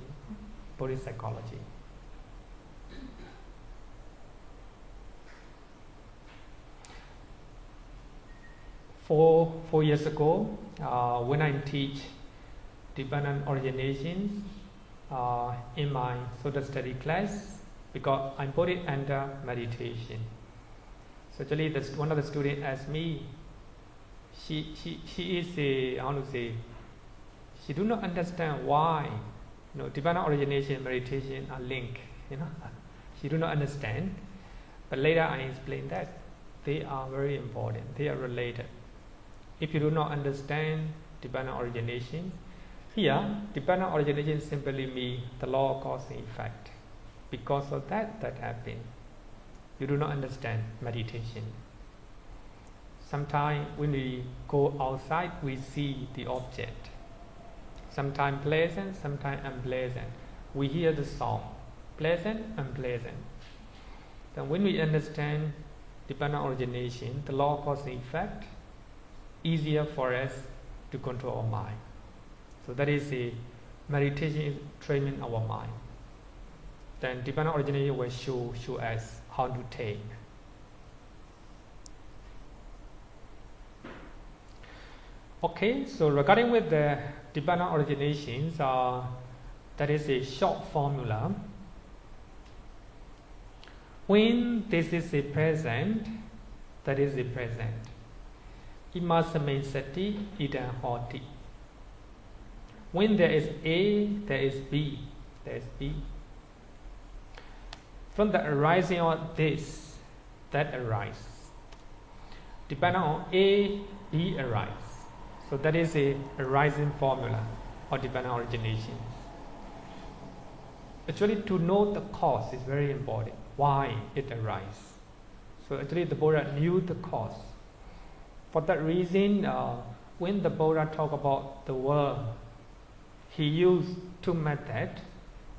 Buddhist psychology. 4 years ago, when I teach dependent originations in my social study class, because I put it under meditation. So actually, one of the students asked me, she is a, how to say, she do not understand why, dependent origination and meditation are linked. She do not understand. But later I explained that they are very important. They are related. If you do not understand dependent origination, here dependent origination simply means the law of cause and effect. Because of that happened. You do not understand meditation. Sometimes when we go outside, we see the object. Sometimes pleasant, sometimes unpleasant. We hear the sound, pleasant, unpleasant. Then when we understand dependent origination, the law of cause and effect, easier for us to control our mind. So that is a meditation is training our mind. Then dependent origination will show us how to tame. Okay, so regarding with the dependent originations, that is a short formula. When this is a present, that is a present. Imasame sati idam hoti. When there is A, there is B. There is B. From the arising of this, that arises. Depending on A, B arises. So that is a arising formula or dependent origination. Actually, to know the cause is very important. Why it arises. So actually, the Buddha knew the cause. For that reason, when the Buddha talked about the world, he used 2 methods.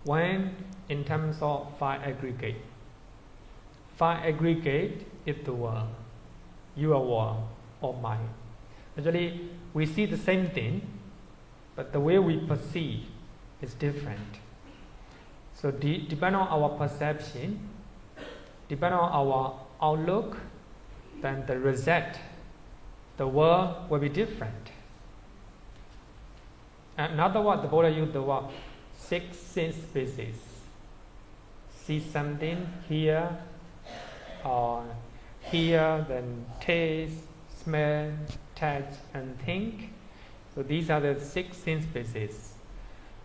One, in terms of 5 aggregate. 5 aggregate is the world, your world or mine. Actually, we see the same thing, but the way we perceive is different. So depending on our perception, depending on our outlook, then the result, the world will be different. Another word, the Buddha used the word 6 sense bases. See something, hear, then taste, smell, touch, and think. So these are the 6 sense bases.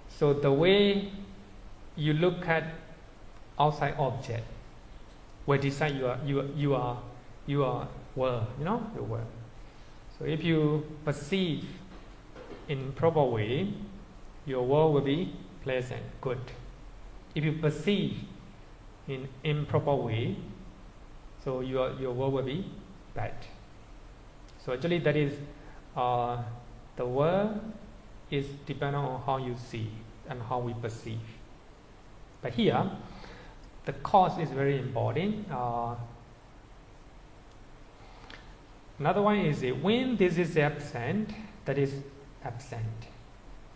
So the way you look at outside object will decide your world, your world. So if you perceive in proper way, your world will be pleasant, good. If you perceive in improper way, so your world will be bad. So actually that is the world is dependent on how you see and how we perceive. But here, the cause is very important. Another one is when this is absent, that is absent.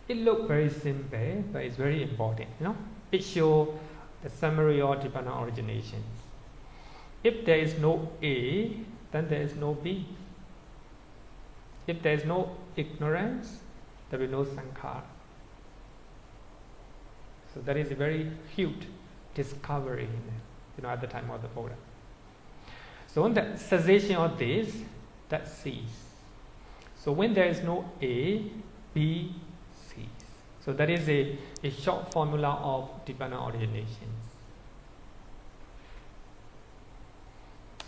It looks very simple, but it's very important. It shows the summary of dependent originations. If there is no A, then there is no B. If there is no ignorance, there will be no sankhara. So that is a very huge discovery, at the time of the Buddha. So on the cessation of this, that cease. So when there is no A, B, C. So that is a short formula of Nibbana origination.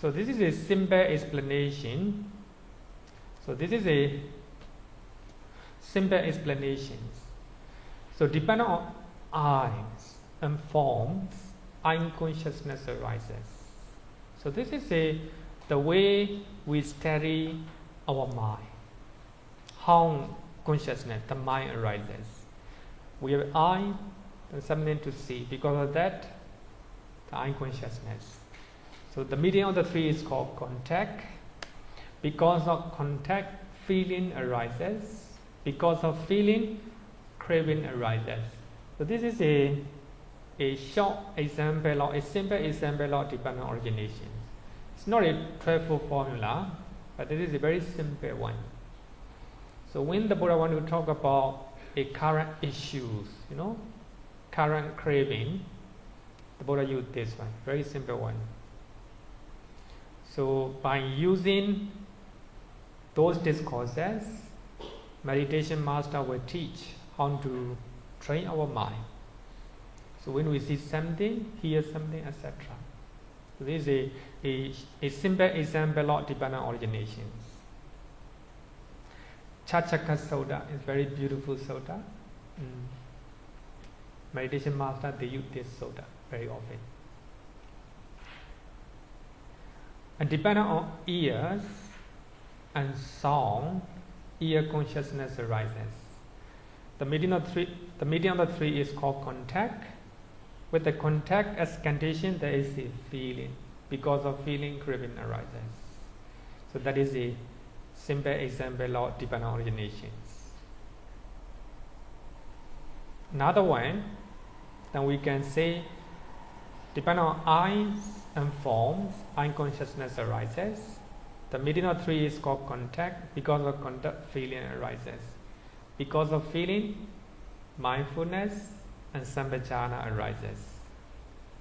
So this is a simple explanation. So this is a simple explanation. So depending on eyes and forms, unconsciousness arises. So this is the way we study our mind. How consciousness, the mind arises. We have eye and something to see. Because of that, the unconsciousness. So the medium of the three is called contact. Because of contact, feeling arises. Because of feeling, craving arises. So this is a short example or a simple example of Nibbana origination. It's not a threefold formula, but it is a very simple one. So when the Buddha wants to talk about a current issues, current craving, the Buddha used this one, very simple one. So by using those discourses, meditation master will teach how to train our mind. So when we see something, hear something, etc. So this is a simple example of Nibbana origination. Chachaka Sutta is very beautiful sutta. Meditation master, they use this sutta very often. And depending on ears and sound, ear consciousness arises. The medium of the three is called contact. With the contact as condition, there is a feeling. Because of feeling, craving arises. So that is a simple example of Nibbana originations. Another one, then we can say, depending on eyes and forms, unconsciousness arises. The medium of three is called contact. Because of contact, feeling arises. Because of feeling, mindfulness and sampajana arises.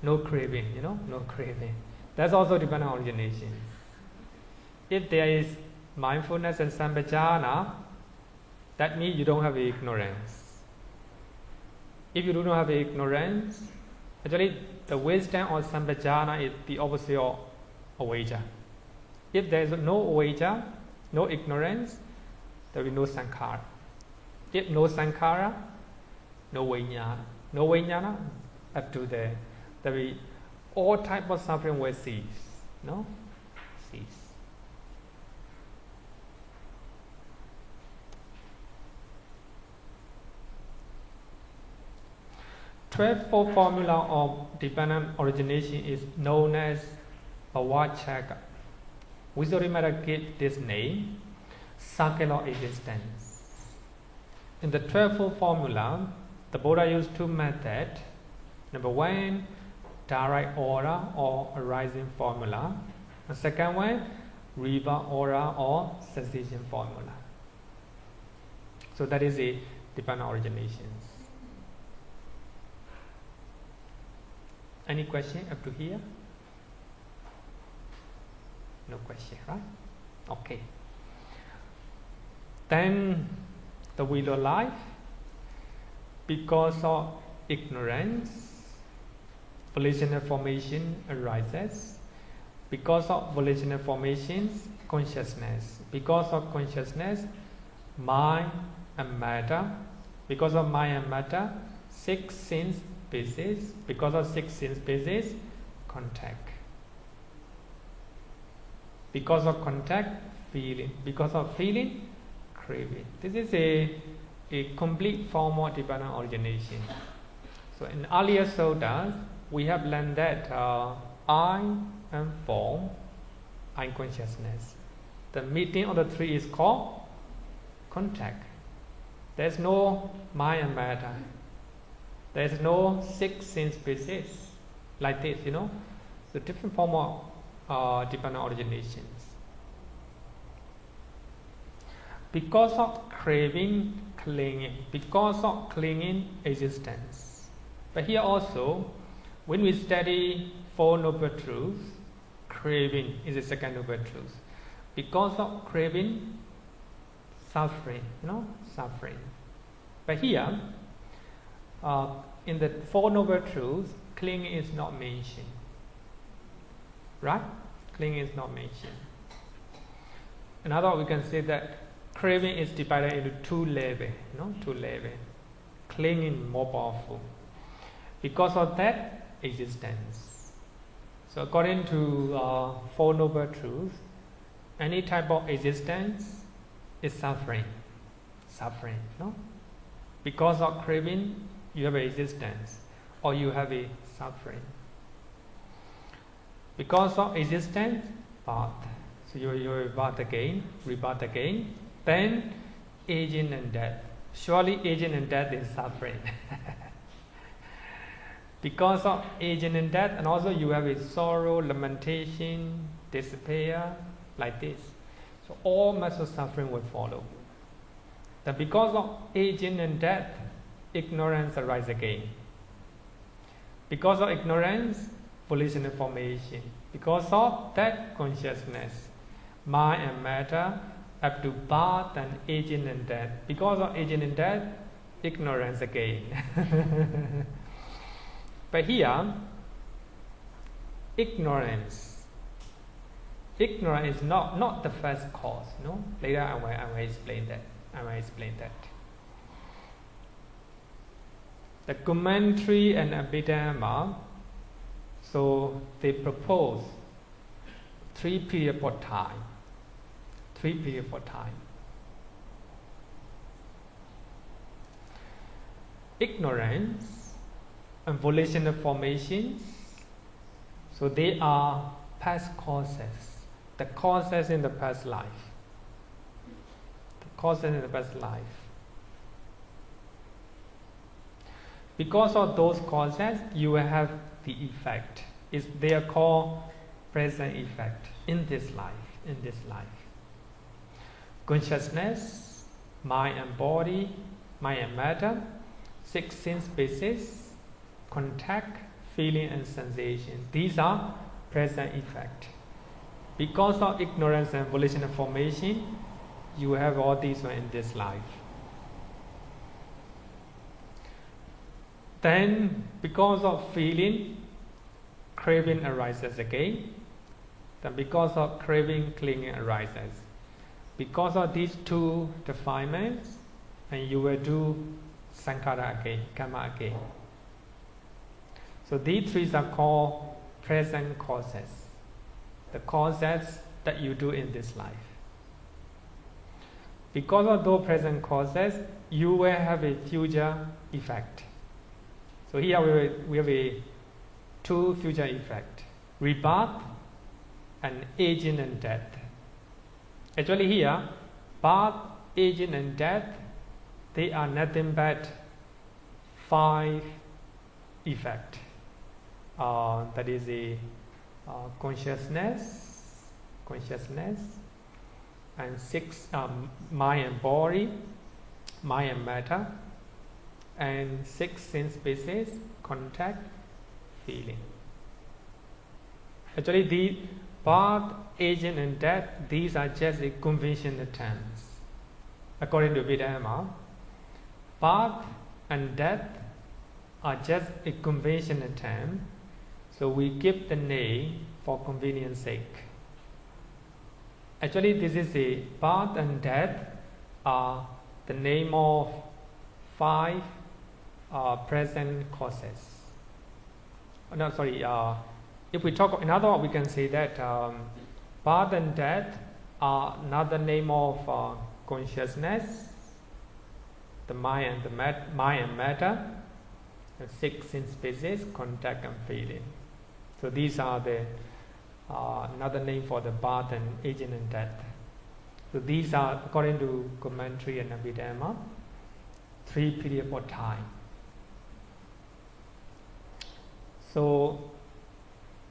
No craving, no craving. That's also Nibbana origination. If there is mindfulness and sampajana, that means you don't have ignorance. If you do not have ignorance, actually the wisdom or sampajana is the opposite of avijja. If there is no avijja, no ignorance, there will be no sankhara. If no sankhara, no vijnana. No vijnana, up to there will be all type of suffering will cease. No? Cease. Twelfth formula of Nibbana origination is known as Bhavacchaka. Visuddhimagga gave this name, circle of existence. In the 12th formula, the Buddha used two methods. Number one, direct aura or arising formula. The second one, river aura or cessation formula. So that is a Nibbana originations. Any question up to here? No question, right? Okay. Then the wheel of life, because of ignorance, volitional formation arises. Because of volitional formations, consciousness. Because of consciousness, mind and matter. Because of mind and matter, 6 sense bases. Because of 6 sense bases, contact. Because of contact, feeling. Because of feeling, craving. This is a complete form of Nibbana origination. So in earlier suttas, we have learned that I and form, unconsciousness. The meeting of the three is called contact. There is no mind and matter. There is no 6 sense bases like this, The different form of Nibbana originations. Because of craving, clinging, because of clinging existence. But here also, when we study Four Noble Truths, craving is the second noble truth. Because of craving, suffering, suffering. But here, in the Four Noble Truths, clinging is not mentioned. Right? Clinging is not mentioned. In other words, we can say that craving is divided into two levels. Two levels. Clinging more powerful. Because of that, existence. So according to Four Noble Truths, any type of existence is suffering. Suffering. Because of craving, you have an existence, or you have a suffering. Because of existence, birth. So you rebirth again. Then aging and death. Surely aging and death is suffering. Because of aging and death, and also you have a sorrow, lamentation, despair, like this. So all kinds of suffering will follow. Then because of aging and death, ignorance arises again. Because of ignorance, volitional formation. Because of that, consciousness, mind and matter, up to birth and aging and death. Because of aging and death, ignorance again. But here, ignorance is not the first cause. Later I will explain that. The commentary and Abhidhamma, so they propose three periods for time. Ignorance and volitional formations, so they are past causes. The causes in the past life. Because of those causes, you will have the effect. They are called present effect in this life. Consciousness, mind and body, mind and matter, 6 sense bases, contact, feeling and sensation. These are present effect. Because of ignorance and volitional formation, you have all these in this life. Then, because of feeling, craving arises again. Then because of craving, clinging arises. Because of these two defilements, and you will do sankhara again, karma again. So these three are called present causes. The causes that you do in this life. Because of those present causes, you will have a future effect. So here we have two future effects. Rebirth and aging and death. Actually here, birth, aging and death, they are nothing but 5 effects. That is a consciousness, and 6 mind and body, mind and matter, and 6 sense bases, contact, feeling. Actually, the birth, aging and death, these are just a conventional terms. According to Abhidhamma, birth and death are just a conventional term, so we give the name for convenience sake. Actually, this is a birth and death are the name of 5 present causes. If we talk another one, we can say that birth and death are another name of consciousness, the mind and matter, the 6 sense bases, contact and feeling. So these are the another name for the birth and aging and death. So these are, according to commentary and Abhidhamma, 3 periods for time. So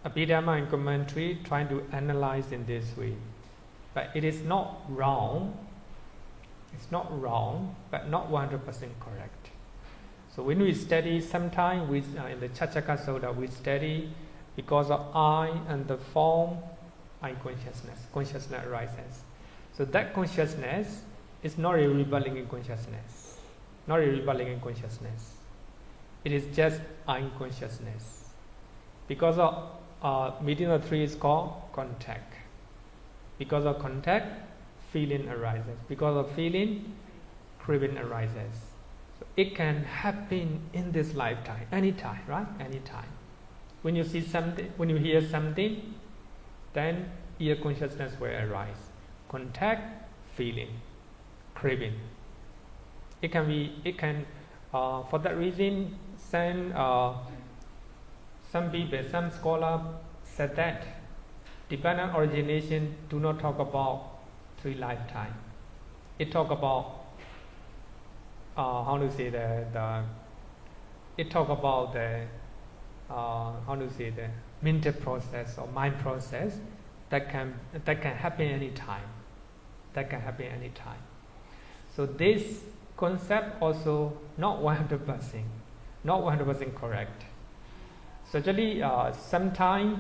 Abhidhamma and commentary trying to analyze in this way, but it is not wrong It's not wrong, but not 100% correct. So when we study, sometimes in the Chachaka Sutta, we study because of I and the form, I consciousness arises. So that consciousness is not a rebelling in consciousness. Not a rebelling in consciousness. It is just I consciousness. Because of meeting the three is called contact. Because of contact, feeling arises. Because of feeling, craving arises. So it can happen in this lifetime, anytime, right? Anytime. When you see something, when you hear something, then ear consciousness will arise. Contact, feeling, craving. It can for that reason, some people, some scholars said that dependent origination do not talk about 3 lifetimes. It talk about the mental process or mind process that can happen anytime. That can happen anytime. So this concept also not 100% correct. So actually, sometimes,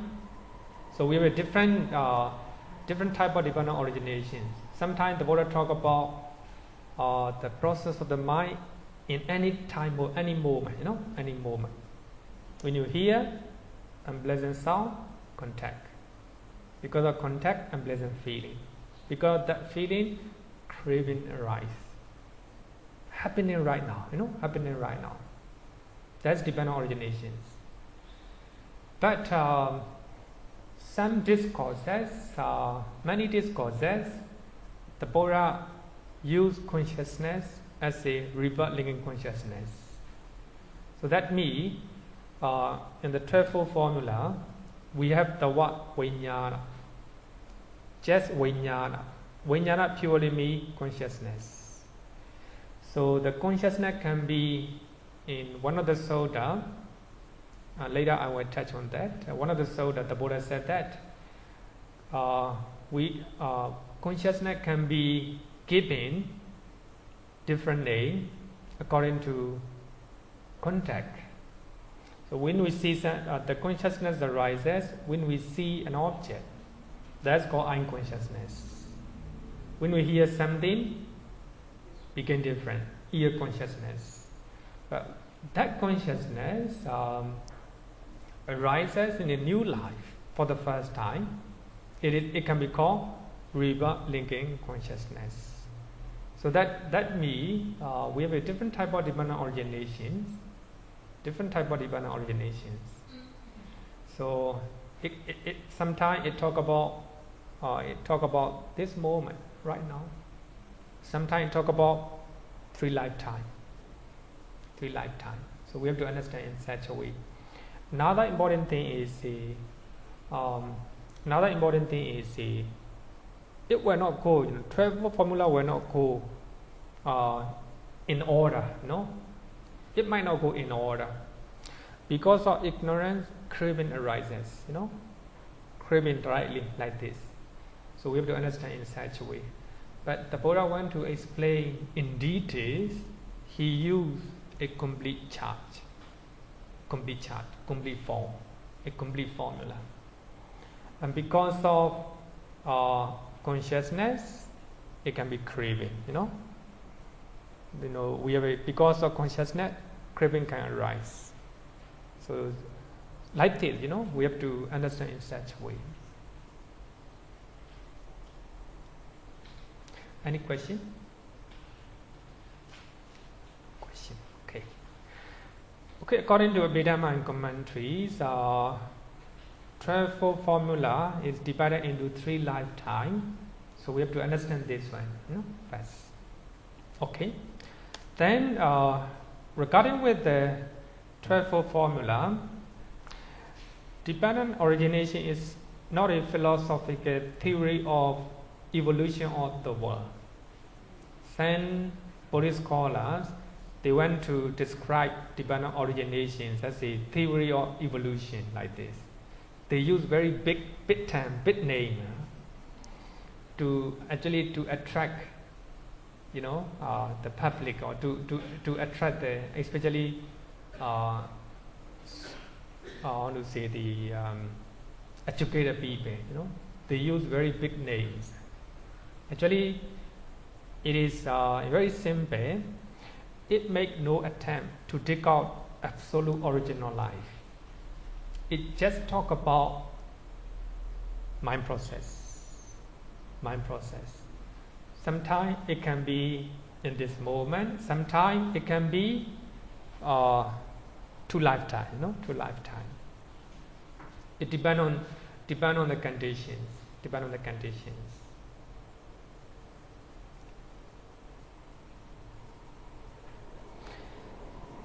so we have a different type of dependent origination. Sometimes the Buddha talk about the process of the mind in any time or any moment, any moment. When you hear unpleasant sound, contact. Because of contact, unpleasant feeling. Because of that feeling, craving arise. Happening right now, happening right now. That's dependent originations. But some discourses, many discourses, the Buddha use consciousness as a rebirth linking consciousness. So that means in the 12-fold formula, we have the word viññāna. Just viññāna. Viññāna purely means consciousness. So the consciousness can be in one of the sutta. Later I will touch on that. One of the sutta, the Buddha said that consciousness can be given different name according to contact. So when we see the consciousness arises, when we see an object, that's called unconsciousness. When we hear something, became different, ear consciousness. But that consciousness arises in a new life for the first time. It can be called rebirth linking consciousness. So that means we have a different type of dependent originations. Different type of dependent originations. So sometimes it talk about this moment right now. Sometimes it talk about 3 lifetimes. 3 lifetimes. So we have to understand in such a way. Another important thing is it will not go. 12 formula will not go in order. No. It might not go in order. Because of ignorance, craving arises, craving directly like this. So we have to understand in such a way. But the Buddha want to explain in details. He used a complete chart, complete form, a complete formula. And because of consciousness, it can be craving, we have because of consciousness, craving can arise. So like this, we have to understand in such a way. Any question? Okay. Okay, according to Abhidhamma and commentaries, 12-fold formula is divided into 3 lifetimes. So we have to understand this one, first. Okay. Then, regarding with the 12-fold formula, dependent origination is not a philosophical theory of evolution of the world. Some Buddhist scholars, they want to describe dependent originations as a theory of evolution like this. They use very big term, big name to attract the public, or to attract the, especially I want to say the educated people. They use very big names. Actually, it is very simple. It makes no attempt to dig out absolute original life. It just talk about mind process. Sometimes it can be in this moment. Sometimes it can be to lifetime. It depends on the conditions.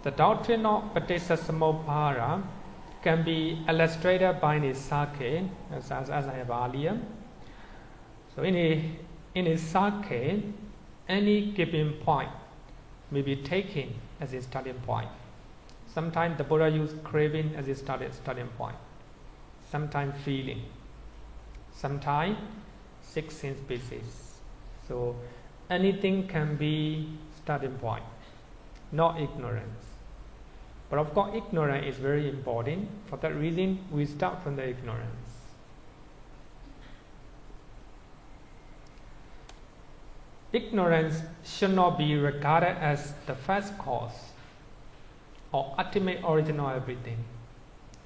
The doctrine of Paticcasamuppada can be illustrated by the Sakhe, as I have earlier. So in a Sakhe, any given point may be taken as a starting point. Sometimes the Buddha used craving as a starting point. Sometimes feeling. Sometimes 6 sense bases. So anything can be starting point, not ignorance. But of course, ignorance is very important. For that reason, we start from the ignorance. Ignorance should not be regarded as the first cause or ultimate origin of everything.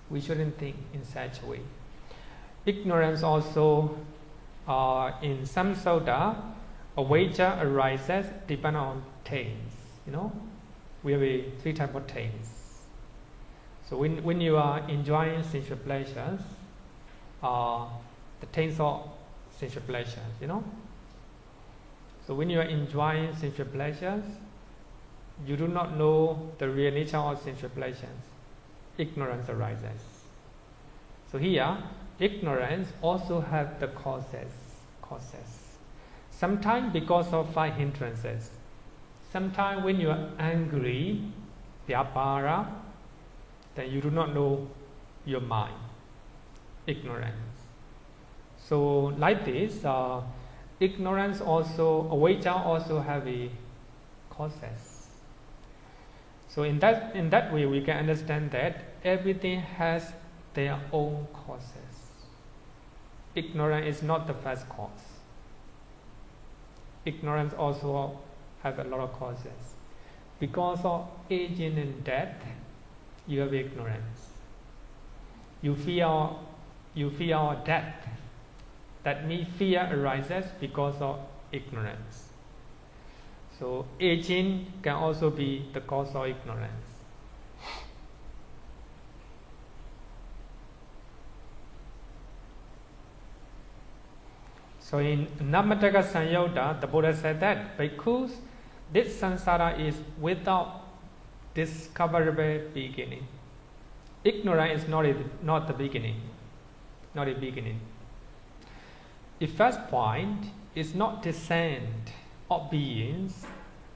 We shouldn't think in such a way. Ignorance also, in some sutta, avijja arises depending on taints. We have 3 types of taints. So when you are enjoying sensual pleasures, the taints of sensual pleasures, So when you are enjoying sensual pleasures, you do not know the real nature of sensual pleasures. Ignorance arises. So here, ignorance also has the causes. Sometimes because of 5 hindrances. Sometimes when you are angry, vyapara, then you do not know your mind. Ignorance. So like this, ignorance also, avijja also have a causes. So in that way, we can understand that everything has their own causes. Ignorance is not the first cause. Ignorance also has a lot of causes. Because of aging and death, you have ignorance. You fear death. That means fear arises because of ignorance. So aging can also be the cause of ignorance. So in Namataka Sanyota, the Buddha said that because this samsara is without discoverable beginning. Ignorance is not the beginning. Not a beginning. The first point is not descent of beings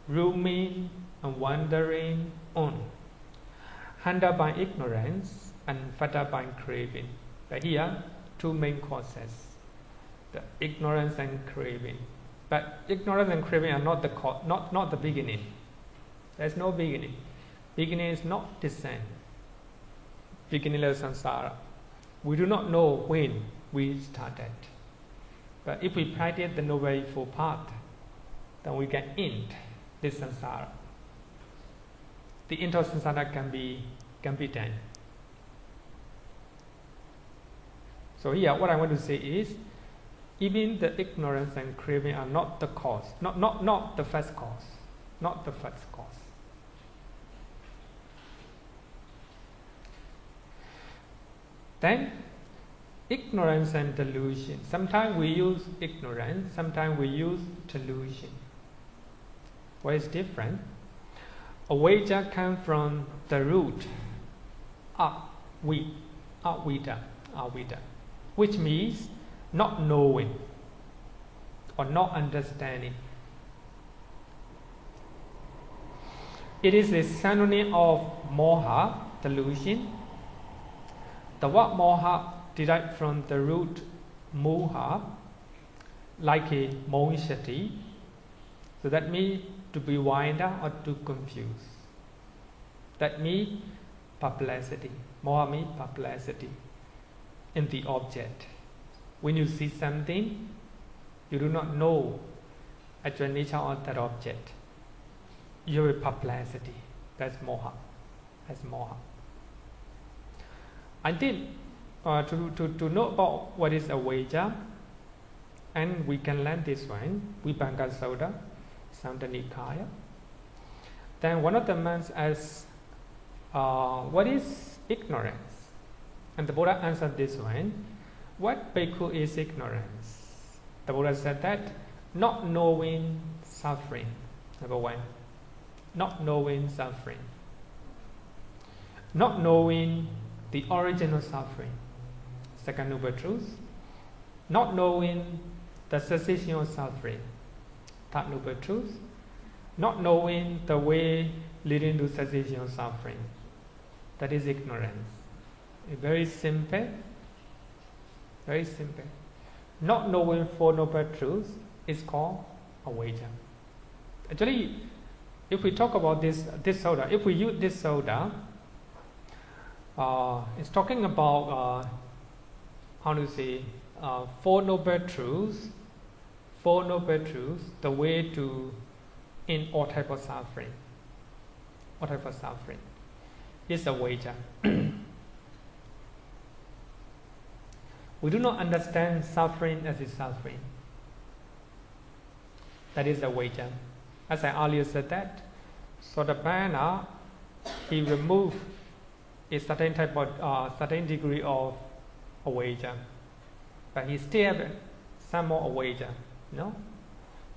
roaming and wandering on, hindered by ignorance and fettered by craving. But here, 2 main causes: the ignorance and craving. But ignorance and craving are not the beginning. There's no beginning. Beginning is not descent. Beginningless samsara. We do not know when we started. But if we practice the Noble Eightfold Path, then we can end this samsara. The end of samsara can be done. So here, what I want to say is, even the ignorance and craving are not the cause, not the first cause, not the first cause. Then, ignorance and delusion. Sometimes we use ignorance, sometimes we use delusion. What is different? Avijja comes from the root avida, which means not knowing or not understanding. It is a synonym of moha, delusion. The word moha derived from the root moha, like a moishati. So that means to bewilder or to confuse. That means perplexity. Moha means perplexity in the object. When you see something, you do not know actual nature of that object. You have perplexity. That's moha. That's moha. I think to know about what is avijja, and we can learn this one, Vibhanga Sutta, Samdhanikaya. Then one of the monks asks, what is ignorance? And the Buddha answered this one, what bhikkhu is ignorance? The Buddha said that not knowing suffering, number one. Not knowing suffering. Not knowing the original suffering. Second noble truth. Not knowing the cessation of suffering. Third noble truth. Not knowing the way leading to cessation of suffering. That is ignorance. Very simple. Very simple. Not knowing Four Noble Truths is called avijja. Actually, if we talk about this soda, if we use this soda, it's talking about Four Noble Truths. Four Noble Truths, the way to in all type of suffering. All type of suffering is avijja. We do not understand suffering as is suffering. That is avijja. As I earlier said that, Sotapanna, he removed a certain type of certain degree of avijja, but he still have some more avijja. No,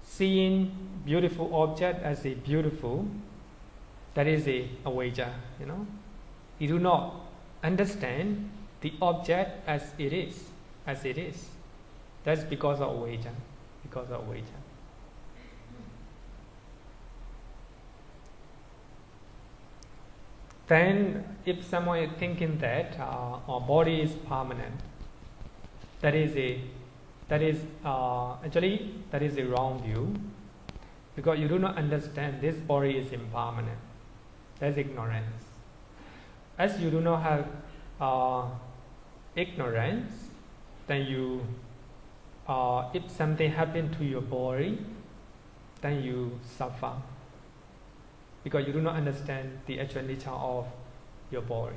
seeing beautiful object as a beautiful, that is a avijja. You know, you do not understand the object as it is. As it is. That's because of avijja. Because of avijja. Then, if someone is thinking that our body is permanent, that is a wrong view, because you do not understand this body is impermanent. That's ignorance. As you do not have ignorance, then you, if something happened to your body, then you suffer, because you do not understand the actual nature of your body.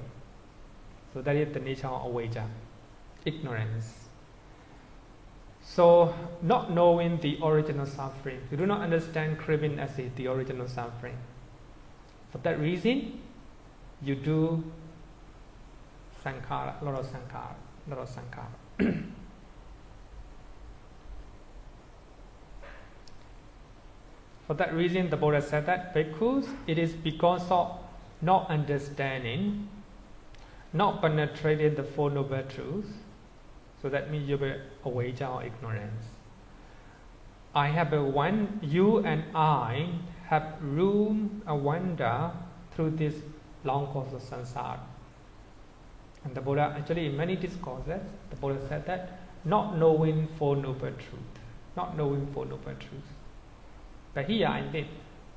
So that is the nature of avijja, ignorance. So, not knowing the original suffering, you do not understand craving as the original suffering. For that reason, you do sankhara, lot of sankhara. For that reason, the Buddha said that bhikkhus, it is because of not understanding, not penetrating the Four Noble Truths. So that means you have avijja or ignorance. I have you and I have room and wander through this long course of samsara. And the Buddha, actually in many discourses, the Buddha said that not knowing Four Noble Truths. Not knowing Four Noble Truths. But here I think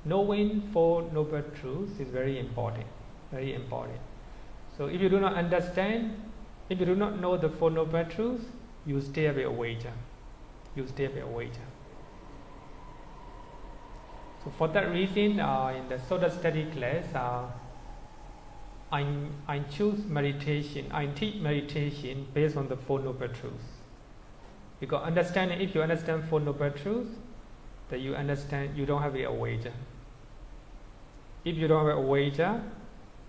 knowing Four Noble Truths is very important. Very important. So if you do not understand, if you do not know the Four Noble Truths, you stay with avijja. You stay with avijja. So for that reason, in the Sutta study class, I choose meditation. I teach meditation based on the Four Noble Truths. Because understanding, if you understand Four Noble Truths, then you understand you don't have a avijja. If you don't have a avijja,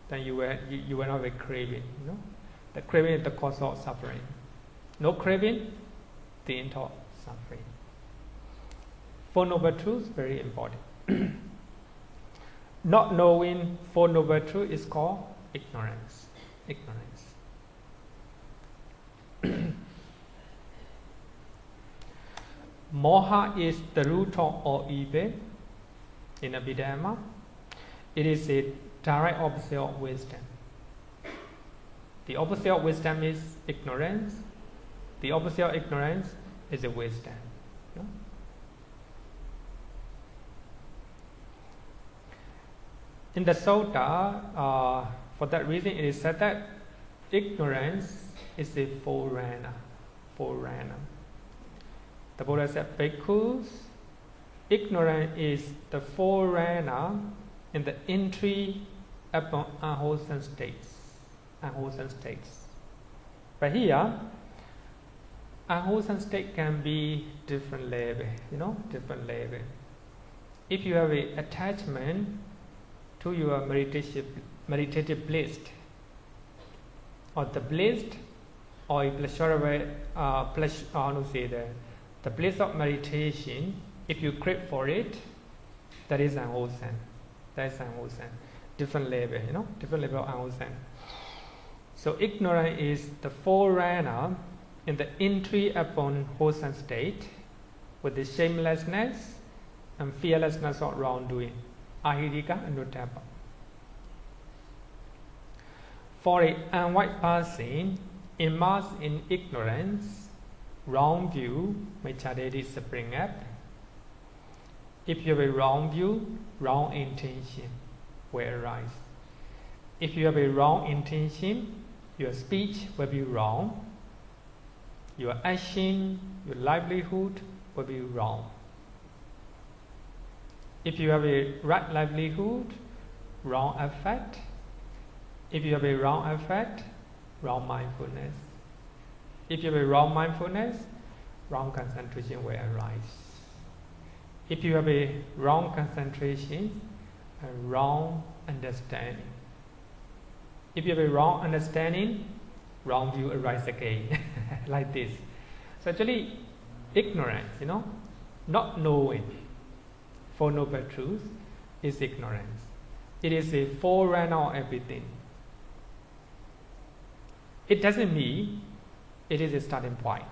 then you will not have a craving. You know? The craving is the cause of suffering. No craving, the end of suffering. Four Noble Truths, very important. Not knowing Four Noble Truths is called ignorance. Ignorance. Moha is the root of all evil in Abhidhamma. It is a direct opposite of wisdom. The opposite of wisdom is ignorance. The opposite of ignorance is a wisdom. No? in the Sutta, for that reason, it is said that ignorance is a forerunner. The Buddha said, Bhikkhus, ignorance is the forerunner in the entry upon unwholesome states. But here, unwholesome state can be different level, different level. If you have an attachment to your meditative bliss, or the bliss, or pleasurable, the bliss of meditation, if you crave for it, that is unwholesome. Different level, different level of unwholesome. So ignorance is the forerunner in the entry upon wholesome state with the shamelessness and fearlessness of wrongdoing. Ahirika anuttapa. For an unwise person immersed in ignorance, wrong view, machadeti spring up. If you have a wrong view, wrong intention will arise. If you have a wrong intention, your speech will be wrong. Your action, your livelihood will be wrong. If you have a right livelihood, wrong effect. If you have a wrong effect, wrong mindfulness. If you have a wrong mindfulness, wrong concentration will arise. If you have a wrong concentration and wrong understanding. If you have a wrong understanding, wrong view arises again, like this. So actually, ignorance, not knowing Four Noble Truths is ignorance. It is a forerunner of everything. It doesn't mean it is a starting point.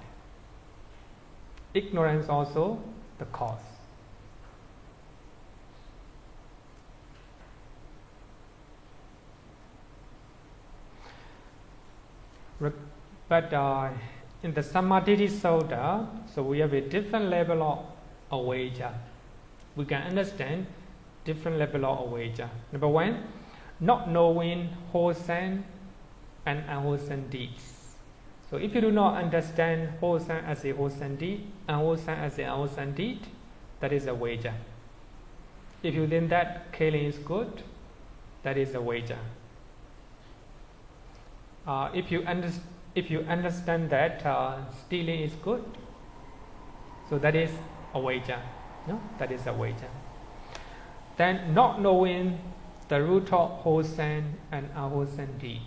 Ignorance also the cause. But in the Samadhi Sutta, so we have a different level of awaja. We can understand different level of awaja. Number one, not knowing wholesome and unwholesome deeds. So if you do not understand wholesome as a wholesome deed, unwholesome as an unwholesome deed, that is awaja. If you think that killing is good, that is awaja. If you understand that stealing is good, so that is awaja. That is awaja. Then not knowing the root of wholesome and unwholesome deed.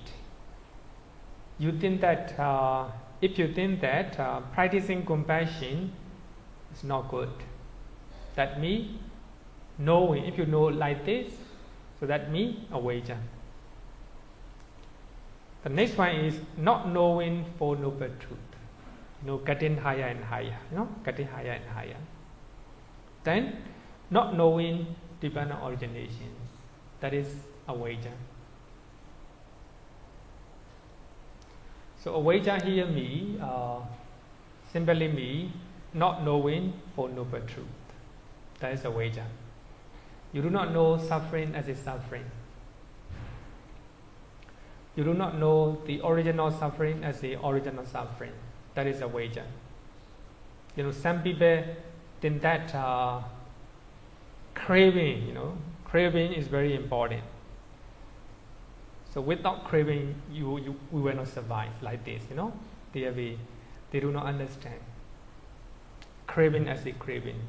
You think that if you think that practicing compassion is not good, that means knowing. If you know like this, so that means awaja. The next one is not knowing Four Noble Truths. Getting higher and higher. Getting higher and higher. Then, not knowing divine originations. That is awaja. So awaja here means simply means not knowing Four Noble Truths. That is awaja. You do not know suffering as a suffering. You do not know the original suffering as the original suffering. That is awaja. Some people think that craving, craving is very important. So without craving, we will not survive like this. They do not understand craving as a craving.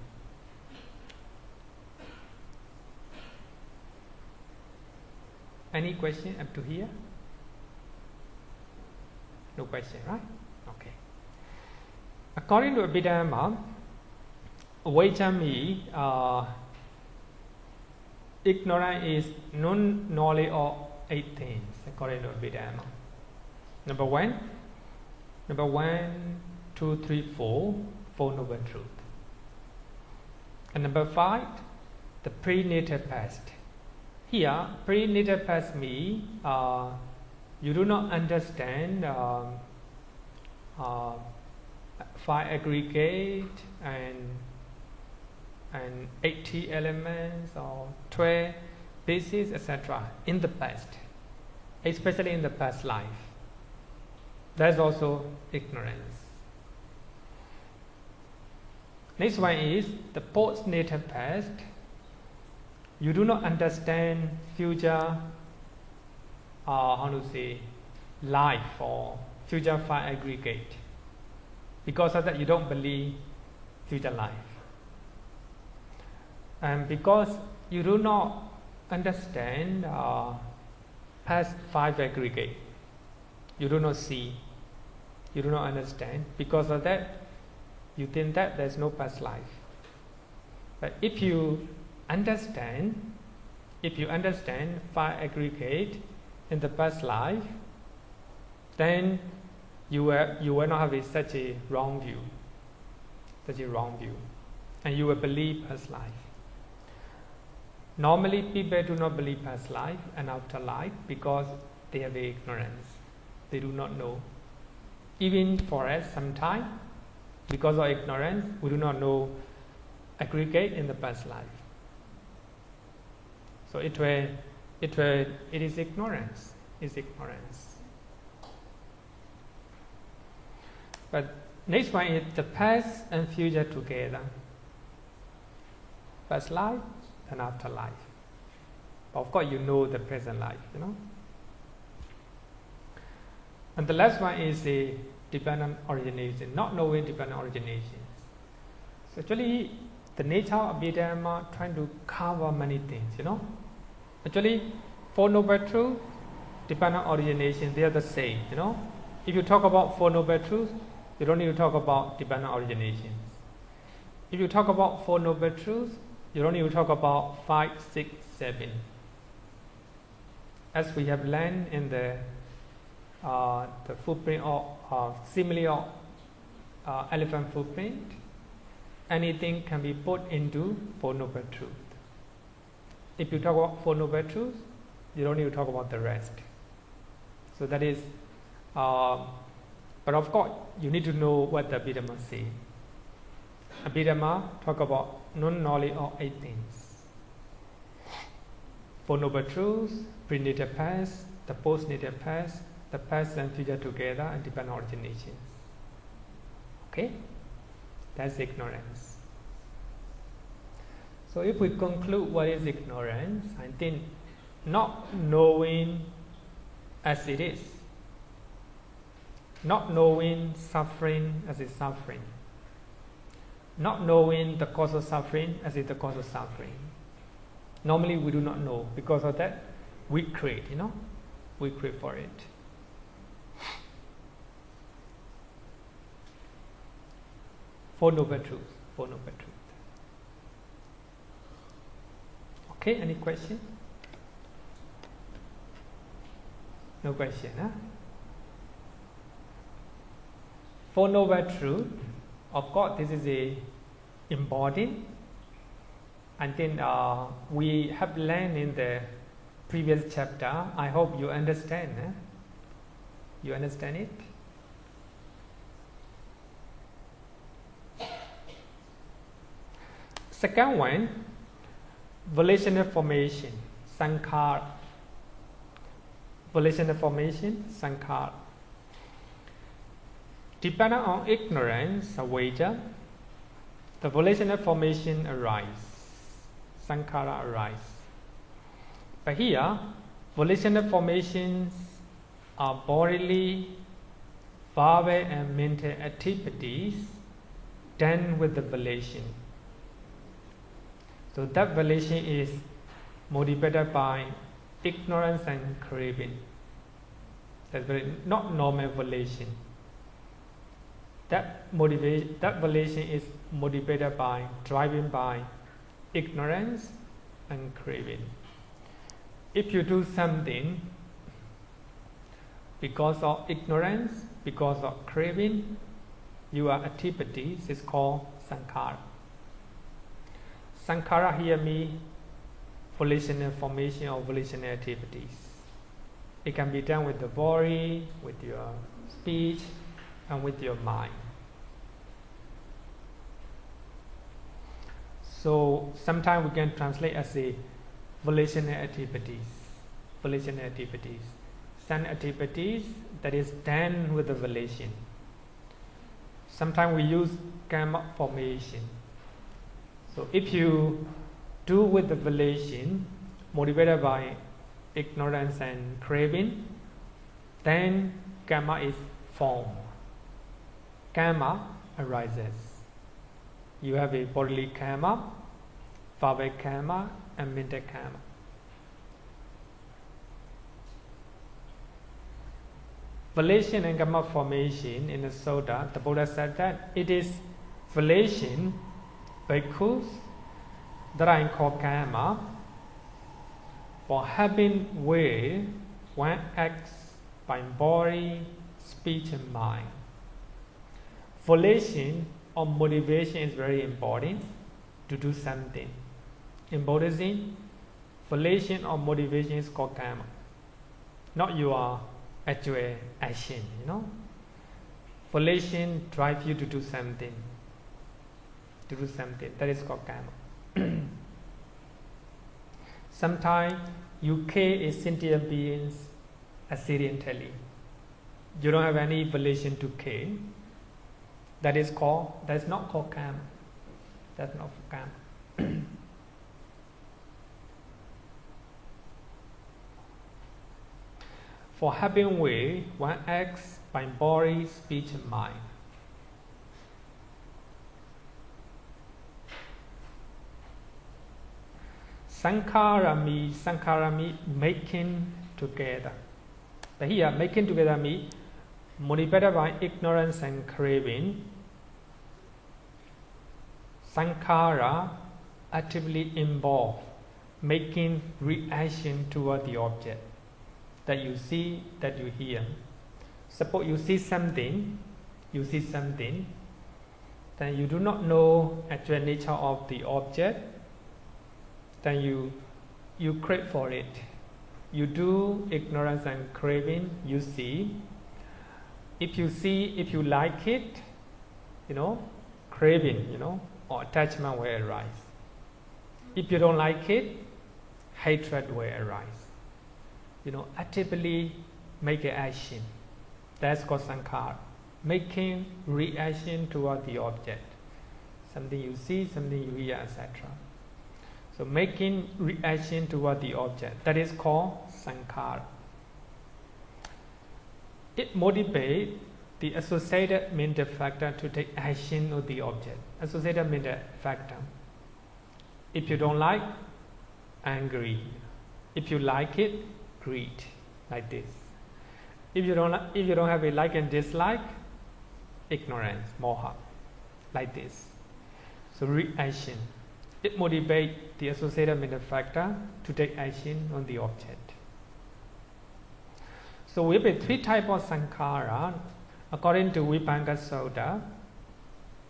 Any question up to here? No question, right? Okay. According to Abhidhamma, awaja means ignorance is non-knowledge of 8 things, according to Abhidhamma. Number 1, 2, 3, 4, Four Noble Truths. And number 5, the prenatal past. Here, prenatal past means you do not understand 5 aggregate and 80 elements or 12 basis, etc. in the past, especially in the past life. That's also ignorance. Next one is the post-natal past. You do not understand future, life or future five aggregate. Because of that, you don't believe future life. And because you do not understand past five aggregate, you do not see, you do not understand. Because of that, you think that there's no past life. But if you understand five aggregate in the past life, then you will not have such a wrong view, and you will believe past life. Normally, people do not believe past life and afterlife because they have ignorance. They do not know. Even for us, sometimes, because of ignorance, we do not know aggregate in the past life. So it is ignorance. It's ignorance. But next one is the past and future together. Past life and afterlife. But of course, you know the present life, And the last one is the dependent origination, not knowing dependent origination. So actually, the nature of Abhidhamma trying to cover many things, Actually, Four Noble Truths, dependent origination, they are the same, If you talk about Four Noble Truths, you don't need to talk about dependent originations. If you talk about Four Noble Truths, you don't need to talk about 5, 6, 7. As we have learned in the footprint of simile of elephant footprint, anything can be put into Four Noble Truths. If you talk about Four Noble Truths, you don't need to talk about the rest. So that is, but of course, you need to know what the Abhidhamma says. Abhidhamma talk about non-knowledge of 8 things. Four Noble Truths, prenatal past, the postnatal past, the past and future together, and dependent originations. Okay? That's ignorance. So if we conclude what is ignorance, I think not knowing as it is, not knowing suffering as is suffering, not knowing the cause of suffering as is the cause of suffering. Normally we do not know. Because of that, we create, we create for it. Four Noble Truths. Four Noble Truths. Okay, any question? No question, huh? Four Noble Truths. Of course, this is a embodied. I think we have learned in the previous chapter. I hope you understand. You understand it? Second one, volitional formation, sankhara. Volitional formation, sankhara. Depending on ignorance, awaja, the volitional formation arise, sankhara arise. But here, volitional formations are bodily, verbal and mental activities done with the volition. So that volition is motivated by ignorance and craving. That's very not normal volition. That volition is motivated by, driven by ignorance and craving. If you do something because of ignorance, because of craving, your activities is called sankhara. Sankhara here means volitional formation or volitional activities. It can be done with the body, with your speech, and with your mind. So sometimes we can translate as a volitional activities. Volitional activities. Some activities that is done with the volition. Sometimes we use karma formation. So if you do with the volition, motivated by ignorance and craving, then karma is formed. Karma arises. You have a bodily karma, verbal karma, and mental karma. Volition and karma formation in the Sutta, the Buddha said that it is volition, bhikkhus, that I call karma, for having will, one acts by body, speech, and mind. Volition or motivation is very important to do something. In Buddhism, volition or motivation is called karma, not your actual action, you know. Volition drives you to do something. That is called karma. Sometimes you kill a sentient beings accidentally. You don't have any volition to kill. That is not called karma. That's not karma. For having will, one acts by body, speech, and mind. Sankarami, making together. But here, making together means motivated by ignorance and craving. Sankara actively involved, making reaction toward the object that you see, that you hear. Suppose you see something, then you do not know actual nature of the object, then you crave for it. You do ignorance and craving, you see. If you like it, craving, or attachment will arise. If you don't like it, hatred will arise. Actively make an action. That's called sankhara. Making reaction toward the object. Something you see, something you hear, etc. So making reaction toward the object. That is called sankhara. It motivates the associated mental factor to take action on the object. Associated mental factor. If you don't like, angry. If you like it, greed, like this. If you don't have a like and dislike, ignorance, moha, like this. So reaction. It motivates the associated mental factor to take action on the object. So we have three types of sankhara according to Vipassana Sutta.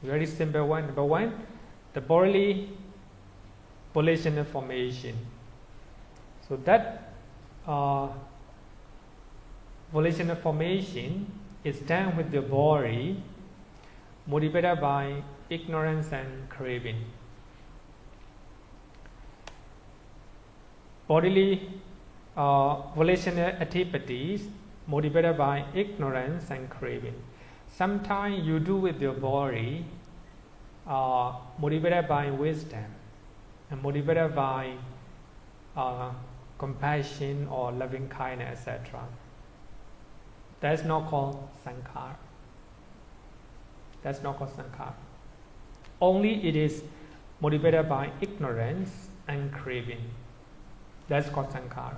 Very simple one. Number one, the bodily volitional formation. So that volitional formation is done with the body, motivated by ignorance and craving. Bodily volitional activities motivated by ignorance and craving. Sometimes you do with your body motivated by wisdom and motivated by compassion or loving kindness, etc. That's not called sankhara. That's not called sankhara. Only it is motivated by ignorance and craving. That's called sankhara.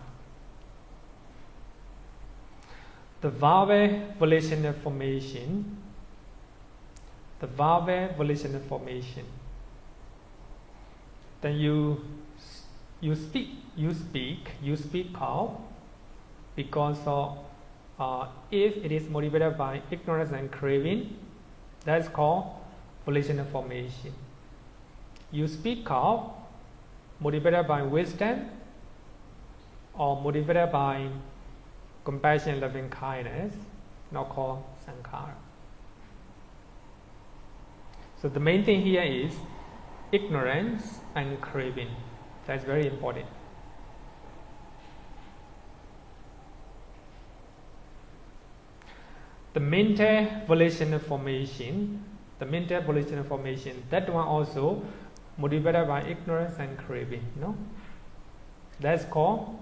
The verbal volitional formation. Then you speak out because of if it is motivated by ignorance and craving, that's called volitional formation. You speak out motivated by wisdom or motivated by compassion and loving kindness, not called sankhara. So the main thing here is ignorance and craving. That's very important. the mental volitional formation, that one also motivated by ignorance and craving, no? That's called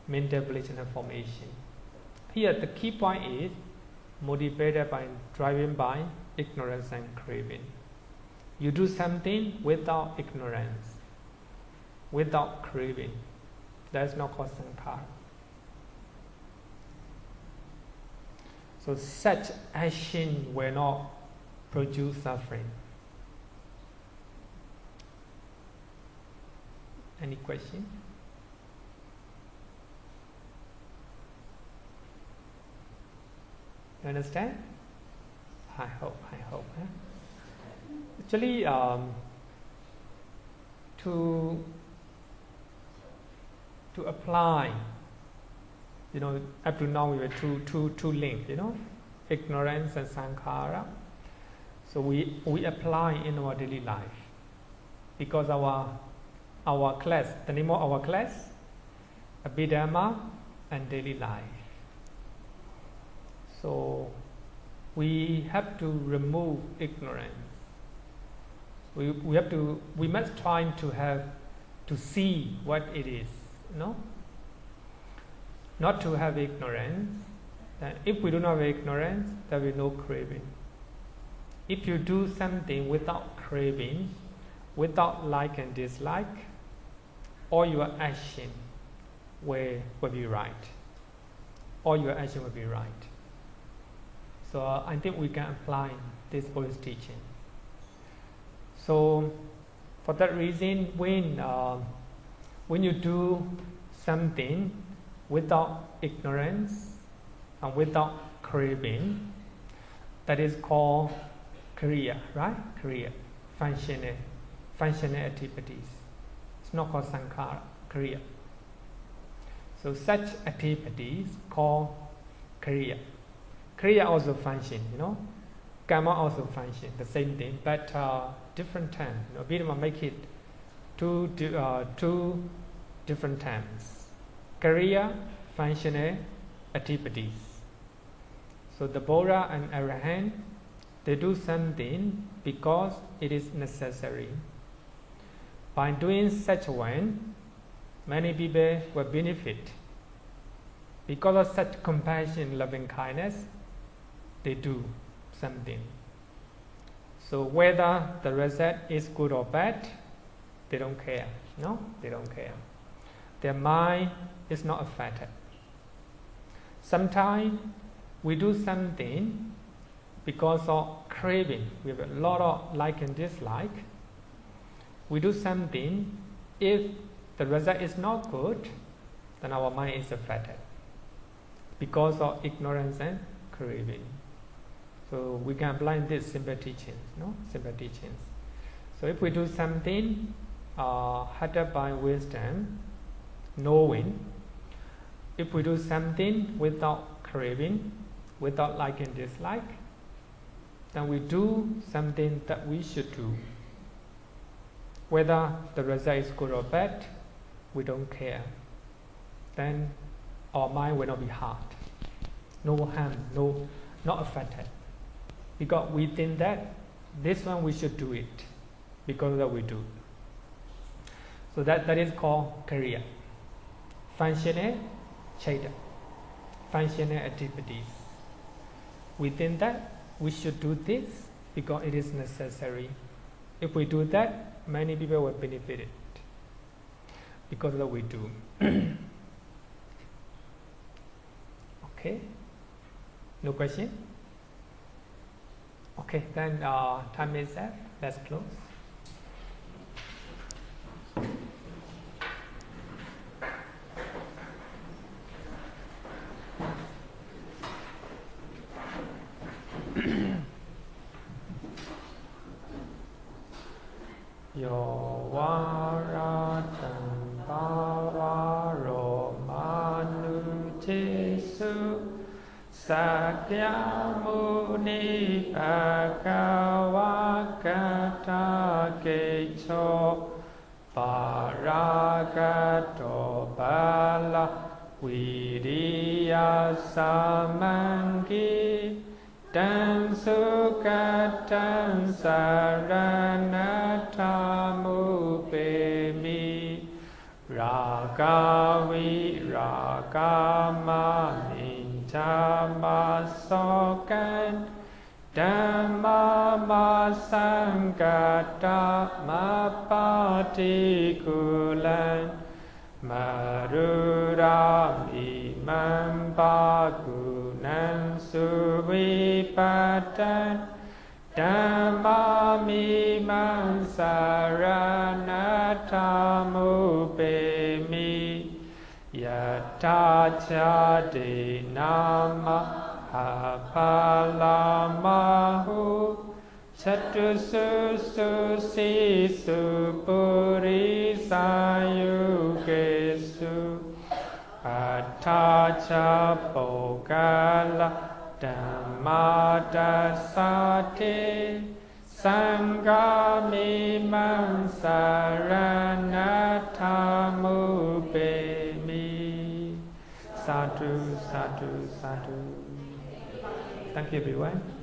mental volitional formation. Here the key point is motivated by, driven by ignorance and craving. You do something without ignorance, without craving. That's not called sankhara. So such action will not produce suffering. Any question? You understand? I hope. Actually, to apply, up to now we were two linked, ignorance and sankhara. So we apply in our daily life, because our class, the name of our class, Abhidhamma and daily life. So we have to remove ignorance. We must try to see what it is, not to have ignorance. If we do not have ignorance, there will be no craving. If you do something without craving, without like and dislike, all your action will be right. All your action will be right. So I think we can apply this Buddhist teaching. So for that reason, when you do something without ignorance and without craving, that is called kriya, right? Kriya, functional activities. It's not called sankhara, kriya. So such activities called kriya. Kriya also function, Karma also function, the same thing, but different terms. Abhidhamma make it two different terms. Kriya, functional activities. So the Buddha and Arahant, they do something because it is necessary. By doing such one, many people will benefit. Because of such compassion, loving kindness, they do something. So whether the result is good or bad, they don't care. No, they don't care. Their mind is not affected. Sometimes we do something because of craving. We have a lot of like and dislike. We do something, if the result is not good, then our mind is affected because of ignorance and craving. So we can apply this simple teachings, simple teachings. So if we do something headed by wisdom, knowing, if we do something without craving, without like and dislike, then we do something that we should do. Whether the result is good or bad, we don't care. Then our mind will not be hard, no harm, not affected. Because we think that this one we should do it, because that we do. So that is called kriya. Functional chaita, functional activities. We think that we should do this because it is necessary. If we do that, many people will benefit it because that we do. Okay? No question? Okay, then time is up. Let's close. Yo varatan bhavaro manu jesu sakyamuni bhagavakata kecho paragato bala viriya samangi Tan sukatan saranathamupemi Raga viragama ninchamasokan Dhamma masangata mapatikulan Marurami mampagunan suvipatan Dhamma mimansaranathamupemi Yatachade nama apalamahu Chatusu sisu purisayukesu Atacha pokala dhammadasate Sangami mansaranathamupemi. Sadhu, sadhu, sadhu. Thank you everyone.